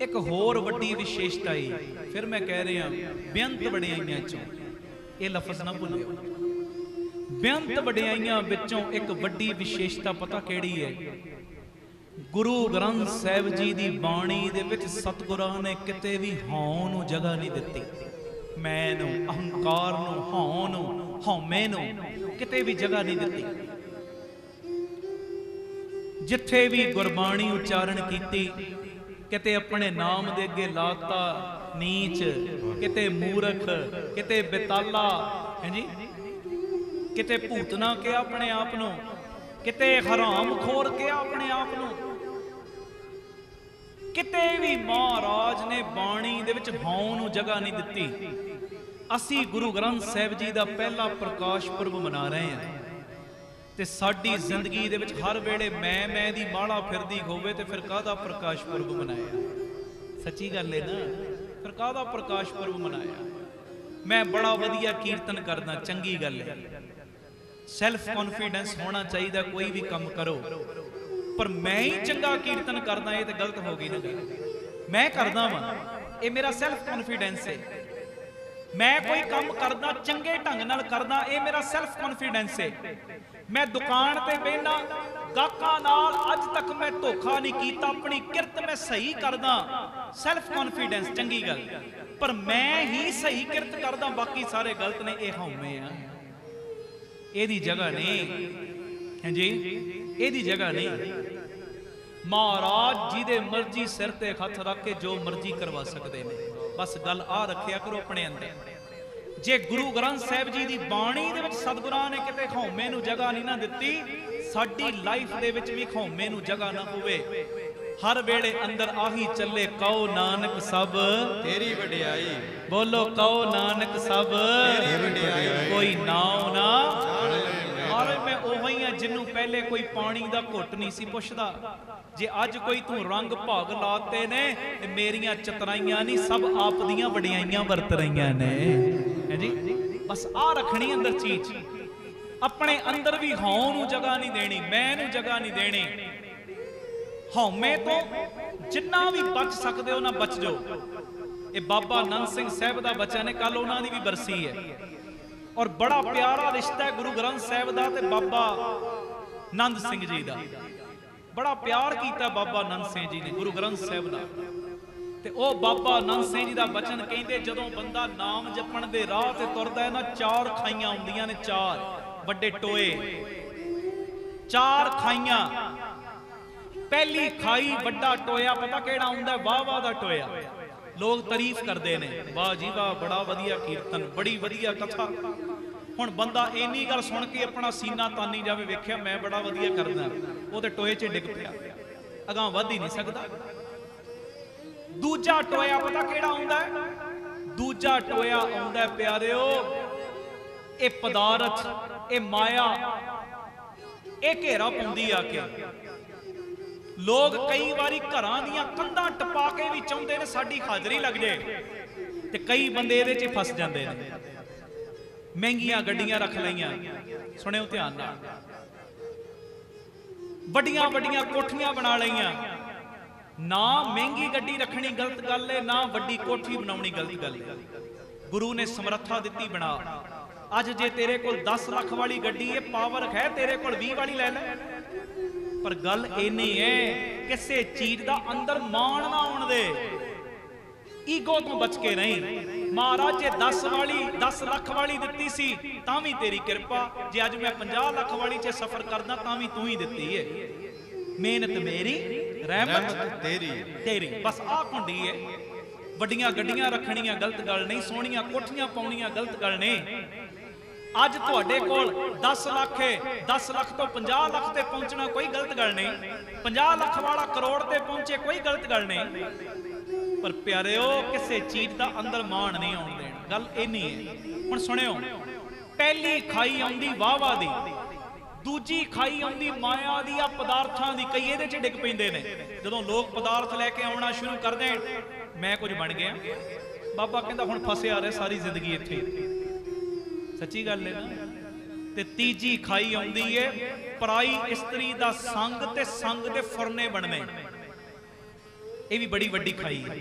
ਇੱਕ ਹੋਰ ਵੱਡੀ ਵਿਸ਼ੇਸ਼ਤਾ ਹੀ, ਫਿਰ ਮੈਂ ਕਹਿ ਰਿਹਾ ਬੇਅੰਤ ਵਡਿਆਈਆਂ ਚੋਂ, ਇਹ ਲਫ਼ਜ਼ ਨਾ ਭੁੱਲਿਓ। ਬੇਅੰਤ ਵਡਿਆਈਆਂ ਵਿੱਚੋਂ ਇੱਕ ਵੱਡੀ ਵਿਸ਼ੇਸ਼ਤਾ ਪਤਾ ਕਿਹੜੀ ਹੈ? ਗੁਰੂ ਗ੍ਰੰਥ ਸਾਹਿਬ ਜੀ ਦੀ ਬਾਣੀ ਦੇ ਵਿੱਚ ਸਤਿਗੁਰਾਂ ਨੇ ਕਿਤੇ ਵੀ ਹਉ ਨੂੰ ਜਗ੍ਹਾ ਨਹੀਂ ਦਿੱਤੀ। ਮੈਂ ਨੂੰ, ਅਹੰਕਾਰ ਨੂੰ, ਹਉ ਨੂੰ, ਹਉਮੈ ਨੂੰ ਕਿਤੇ ਵੀ ਜਗ੍ਹਾ ਨਹੀਂ ਦਿੱਤੀ। ਜਿੱਥੇ ਵੀ ਗੁਰਬਾਣੀ ਉਚਾਰਨ ਕੀਤੀ, ਕਿਤੇ ਆਪਣੇ ਨਾਮ ਦੇ ਅੱਗੇ ਲਾਤਾ ਨੀਚ, ਕਿਤੇ ਮੂਰਖ, ਕਿਤੇ ਬੇਤਾਲਾ, ਹਾਂਜੀ, ਕਿਤੇ ਭੂਤਨਾ ਕਿਹਾ ਆਪਣੇ ਆਪ ਨੂੰ, ਕਿਤੇ ਹਰਾਮ ਖੋਰ ਕਿਹਾ ਆਪਣੇ ਆਪ ਨੂੰ। ਕਿਤੇ ਵੀ ਮਹਾਰਾਜ ਨੇ ਬਾਣੀ ਦੇ ਵਿੱਚ ਹਉ ਨੂੰ ਜਗ੍ਹਾ ਨਹੀਂ ਦਿੱਤੀ। ਅਸੀਂ ਗੁਰੂ ਗ੍ਰੰਥ ਸਾਹਿਬ ਜੀ ਦਾ ਪਹਿਲਾ ਪ੍ਰਕਾਸ਼ ਪੁਰਬ ਮਨਾ ਰਹੇ ਹਾਂ ਤੇ ਸਾਡੀ ਜ਼ਿੰਦਗੀ ਦੇ ਵਿੱਚ ਹਰ ਵੇਲੇ ਮੈਂ ਦੀ ਮਾਲਾ ਫਿਰਦੀ ਹੋਵੇ ਤੇ ਫਿਰ ਕਾਹਦਾ ਪ੍ਰਕਾਸ਼ ਪੁਰਬ ਮਨਾਇਆ? ਸੱਚੀ ਗੱਲ ਹੈ ਨਾ, ਫਿਰ ਕਾਹਦਾ ਪ੍ਰਕਾਸ਼ ਪੁਰਬ ਮਨਾਇਆ? ਮੈਂ ਬੜਾ ਵਧੀਆ ਕੀਰਤਨ ਕਰਦਾ, ਚੰਗੀ ਗੱਲ ਹੈ, ਸੈਲਫ ਕੌਨਫੀਡੈਂਸ ਹੋਣਾ ਚਾਹੀਦਾ, ਕੋਈ ਵੀ ਕੰਮ ਕਰੋ। ਪਰ ਮੈਂ ਹੀ ਚੰਗਾ ਕੀਰਤਨ ਕਰਦਾ, ਇਹ ਤਾਂ ਗਲਤ ਹੋ ਗਈ ਨਾ ਗੱਲ। ਮੈਂ ਕਰਦਾ ਵਾਂ, ਇਹ ਮੇਰਾ ਸੈਲਫ ਕੌਨਫੀਡੈਂਸ ਹੈ। ਮੈਂ ਕੋਈ ਕੰਮ ਕਰਦਾ, ਚੰਗੇ ਢੰਗ ਨਾਲ ਕਰਦਾ, ਇਹ ਮੇਰਾ ਸੈਲਫ ਕੌਨਫੀਡੈਂਸ ਹੈ। ਮੈਂ ਦੁਕਾਨ ਤੇ ਬਹਿਣਾ, ਗਾਹਕਾਂ ਨਾਲ ਅੱਜ ਤੱਕ ਮੈਂ ਧੋਖਾ ਨਹੀਂ ਕੀਤਾ, ਆਪਣੀ ਕਿਰਤ ਮੈਂ ਸਹੀ ਕਰਦਾ, ਸੈਲਫ ਕੌਨਫੀਡੈਂਸ, ਚੰਗੀ ਗੱਲ। ਪਰ ਮੈਂ ਹੀ ਸਹੀ ਕਿਰਤ ਕਰਦਾ, ਬਾਕੀ ਸਾਰੇ ਗਲਤ ਨੇ, ਇਹ ਹਉਮੈ ਆ। ਇਹਦੀ ਜਗ੍ਹਾ ਨਹੀਂ, ਹਾਂਜੀ, ਇਹਦੀ ਜਗ੍ਹਾ ਨਹੀਂ। ਮਹਾਰਾਜ ਜਿਹਦੇ ਮਰਜ਼ੀ ਸਿਰ ਤੇ ਹੱਥ ਰੱਖ ਕੇ ਜੋ ਮਰਜ਼ੀ ਕਰਵਾ ਸਕਦੇ ਨੇ। ਬਸ ਗੱਲ ਆ ਰੱਖਿਆ ਕਰੋ ਆਪਣੇ ਅੰਦਰ। ਜੇ ਗੁਰੂ ਗ੍ਰੰਥ ਸਾਹਿਬ ਜੀ ਦੀ ਬਾਣੀ ਦੇ ਵਿੱਚ ਸਤਿਗੁਰਾਂ ਨੇ ਕਿਤੇ ਹਉਮੈ ਨੂੰ ਜਗ੍ਹਾ ਨਹੀਂ ਨਾ ਦਿੱਤੀ, ਸਾਡੀ ਲਾਈਫ ਦੇ ਵਿੱਚ ਵੀ ਹਉਮੈ ਨੂੰ ਜਗ੍ਹਾ ਨਾ ਹੋਵੇ। हर वेले अंदर आही चले कहो नानक सब तेरी वडियाई, बोलो कहो नानक सब तेरी वडियाई, कोई नाम ना जान ले और मैं ਉਹੀ ਆ ਜਿਹਨੂੰ ਪਹਿਲੇ ਕੋਈ ਪਾਣੀ ਦਾ ਘੁੱਟ ਨਹੀਂ ਸੀ ਪੁੱਛਦਾ। ਜੇ ਅੱਜ ਕੋਈ ਤੂੰ ਰੰਗ ਭਾਗ ਲਾਤੇ ਨੇ ਤੇ ਮੇਰੀਆਂ ਚਤਰਾਈਆਂ ਨਹੀਂ ਸਭ ਆਪ ਦੀਆਂ ਵਡਿਆਈਆਂ ਵਰਤ ਰਹੀਆਂ ਨੇ। ਹੈ ਜੀ, ਬਸ ਆ ਰੱਖਣੀ ਅੰਦਰ ਚੀਜ਼। ਆਪਣੇ ਅੰਦਰ ਵੀ ਹਉ ਨੂੰ ਜਗ੍ਹਾ ਨਹੀਂ ਦੇਣੀ, ਮੈਂ ਨੂੰ ਜਗ੍ਹਾ ਨਹੀਂ ਦੇਣੀ। ਹਉਮੈ ਤੋਂ ਜਿੰਨਾ ਵੀ ਬਚ ਸਕਦੇ ਹੋ ਨਾ ਬਚ ਜਾਓ। ਇਹ ਬਾਬਾ ਨੰਦ ਸਿੰਘ ਸਾਹਿਬ ਦਾ ਬਚਨ ਹੈ, ਕੱਲ ਉਹਨਾਂ ਦੀ ਵੀ ਬਰਸੀ ਹੈ और बड़ा प्यारा रिश्ता है गुरु ग्रंथ साहिब दा ते बाबा नंद सिंह जी दा। बड़ा प्यार कीता बाबा नंद सिंह जी ने गुरु ग्रंथ साहिब दा। ते ओ बाबा नंद सिंह जी दा बचन कहंदे जदों बंदा नाम जपण दे राह ते तुरदा है ना, चार खाइयां हुंदियां ने, चार वड्डे टोए, चार खाइयां। पहली खाई वड्डा टोया पता किहड़ा हुंदा? वाह वाह दा टोया। लोग तारीफ करते हैं, वाह जी वाह, बड़ा वधिया कीर्तन, बड़ी वधिया कथा। हुण बंदा इन्नी गल सुन के अपना सीना तानी जावे, वेख्या मैं बड़ा वधिया करदा, वो ते टोए च डिग पिया, अगां वध ही नहीं सकदा। दूजा टोया पता किहड़ा हुंदा है? दूजा टोया आउंदा प्यारिओ, ये पदार्थ, ये माया, ये घेरा पाउंदी आके। लोग कई बारी घरां दीयां कंधां टपा के भी चाहुंदे ने साडी हाजरी लग जाए, ते कई बंदे इहदे च फस जांदे ने। महंगियां गड्डियां रख लईयां, सुणिओ ध्यान नाल, वड्डियां वड्डियां कोठियां बना लईयां। ना महंगी गड्डी रखनी गलत गल है, ना वड्डी कोठी बनाउणी गलत गल है। गुरु ने समर्था दित्ती बना। अज जे तेरे कोल 10 लाख वाली गड्डी है, पावर है तेरे कोल 20 वाली ले ले, पर गल इन्नी है किसी चीज का अंदर मान ना आउण दे, ईगो तो बच के नहीं। महाराज जे 10 लाख वाली दित्ती सी तां भी तेरी कृपा, जे अज मैं 50 लाख वाली च सफर करदा तां भी तू ही दित्ती है। मेहनत मेरी, रहमत तेरी तेरी, बस आ कुंडी है। वड्डियां गड्डियां रखणियां गलत गल नहीं, सोहणियां कोठियां पाउणियां गलत गल नहीं। अज तुहाडे कोल 10 लाख है, 10 लाख तो 50 लाख ते पहुंचना कोई गलत गल नहीं, 50 लाख वाला करोड़ ते पहुंचे कोई गलत गल नहीं। पर प्यारिओ किसी चीज का अंदर मान नहीं आउण देना, गल इन्नी है। हुण सुणिओ, पहली खाई आउंदी वाहवा दी, दूजी खाई आउंदी माया दी या पदार्थां दी। कई इहदे च डिग पैंदे ने जदों लोग पदार्थ लैके आउणा शुरू कर देण, मैं कुछ बन गया, बाबा कहंदा हुण फसिया रहे सारी जिंदगी इत्थे। सच्ची गल है ना। ते तीजी खाई आउंदी है पराई इस्त्री दा संग ते संग दे फुरने बनने, ये भी बड़ी वड्डी खाई है।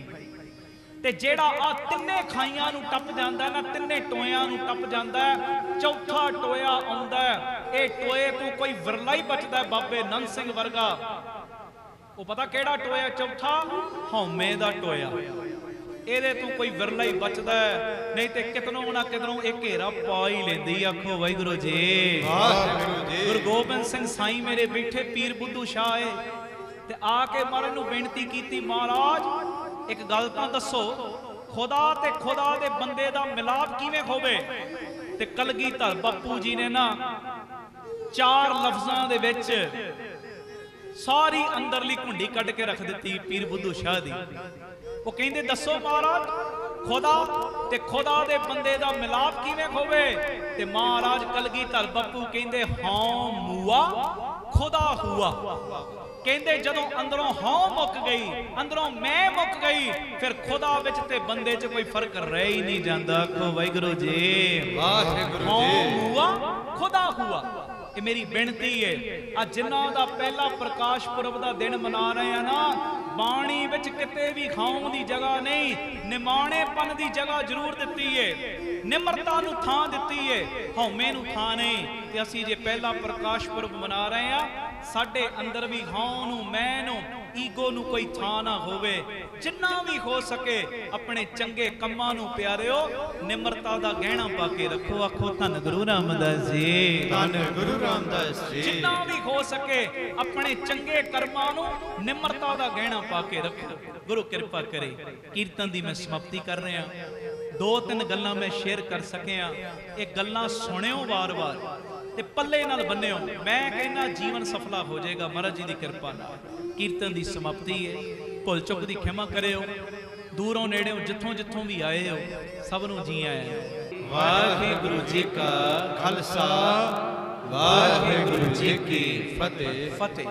ते जेड़ा आ तिन्ने खाइयां नूं टप जांदा ना, तिन्ने टोयां नूं टप जांदा है, चौथा टोया आउंदा है। ए टोए तों कोई विरला ही बचदा है बाबे नंद सिंह वर्गा। वो पता केड़ा टोया? चौथा हौमे दा टोया। ਇਹਦੇ ਤੋਂ ਕੋਈ ਵਿਰਲਾ ਹੀ ਬਚਦਾ, ਨਹੀਂ ਤੇ ਕਿਤਨੋਂ ਨਾ ਕਿਤਨੋਂ ਇਹ ਘੇਰਾ ਪਾ ਹੀ ਲੈਂਦੀ। ਆਖੋ ਵਾਹਿਗੁਰੂ ਜੀ, ਵਾਹਿਗੁਰੂ ਜੀ। ਗੁਰੂ ਗੋਬਿੰਦ ਸਿੰਘ ਸਾਈਂ ਮੇਰੇ ਬੈਠੇ ਪੀਰ ਬੁੱਧੂ ਸ਼ਾਹ ਏ ਤੇ ਆ ਕੇ ਮਹਾਰਾਜ ਨੂੰ ਬੇਨਤੀ ਕੀਤੀ, ਮਹਾਰਾਜ ਇੱਕ ਗੱਲ ਤਾਂ ਦੱਸੋ, ਖੁਦਾ ਤੇ ਖੁਦਾ ਦੇ ਬੰਦੇ ਦਾ ਮਿਲਾਪ ਕਿਵੇਂ ਹੋਵੇ? ਤੇ ਕਲਗੀਧਰ ਬਾਪੂ ਜੀ ਨੇ ਨਾ 4 ਲਫ਼ਜ਼ਾਂ ਦੇ ਵਿੱਚ ਸਾਰੀ ਅੰਦਰਲੀ ਘੁੰਡੀ ਕੱਢ ਕੇ ਰੱਖ ਦਿੱਤੀ ਪੀਰ ਬੁੱਧੂ ਸ਼ਾਹ ਦੀ। वो कहते दसो महाराज, खुदा ते खुदा दे बंदे दा मिलाप किवें होवे? ते महाराज कलगीधर बापू कहते हाँ मुआ खुदा हुआ। कहते जदों अंदरों हाँ मुक गई, अंदरों मैं मुक गई, फिर खुदा विच ते बंदे च कोई फर्क रह ही नहीं जाता। आखो वाहिगुरू जी, वाहिगुरू जी। हाँ मुआ खुदा हुआ। ये मेरी बेनती है, आज जिन्हां दा पहला प्रकाश पुरब दा दिन मना रहे हैं ना, बाणी विच किते भी खाऊं दी जगह नहीं, निमाणेपन दी जगह जरूर दित्ती है, निमरता नूं थां दित्ती है, हौमे नूं थां नहीं। ते असीं जे पहला प्रकाश पुरब मना रहे हैं, साडे अंदर भी हाँ नूं मैं नूं ईगो नूं कोई थां ना होवे। जिन्ना भी हो सके अपने चंगे कम्मां नूं प्यारिओ निमरता दा गहना पा के रखो। आखो धन गुरु रामदास जी, धन गुरु रामदास जी। जिन्ना भी हो सके अपने चंगे कर्मां नूं निमरता दा गहना पा के रखो। गुरु कृपा करे। कीर्तन दी मैं समाप्ति कर रहा, 2-3 गल्लां मैं शेयर कर सकिया। ये गल्लां सुनियो वार-वार ते पल्ले नाल बन्निओ। मैं कहना जीवन सफला हो जाएगा महाराज जी की कृपा नाल। ਕੀਰਤਨ ਦੀ ਸਮਾਪਤੀ ਹੈ। ਭੁੱਲ ਚੁੱਕ ਦੀ ਖਿਮਾ ਕਰਿਓ। ਦੂਰੋਂ ਨੇੜਿਓਂ ਜਿੱਥੋਂ ਜਿੱਥੋਂ ਵੀ ਆਏ ਹੋ ਸਭ ਨੂੰ ਜੀ ਆਇਆਂ। ਵਾਹਿਗੁਰੂ ਜੀ ਕਾ ਖਾਲਸਾ ਵਾਹਿਗੁਰੂ ਜੀ ਕੀ ਫਤਿਹ। ਫਤਿਹ।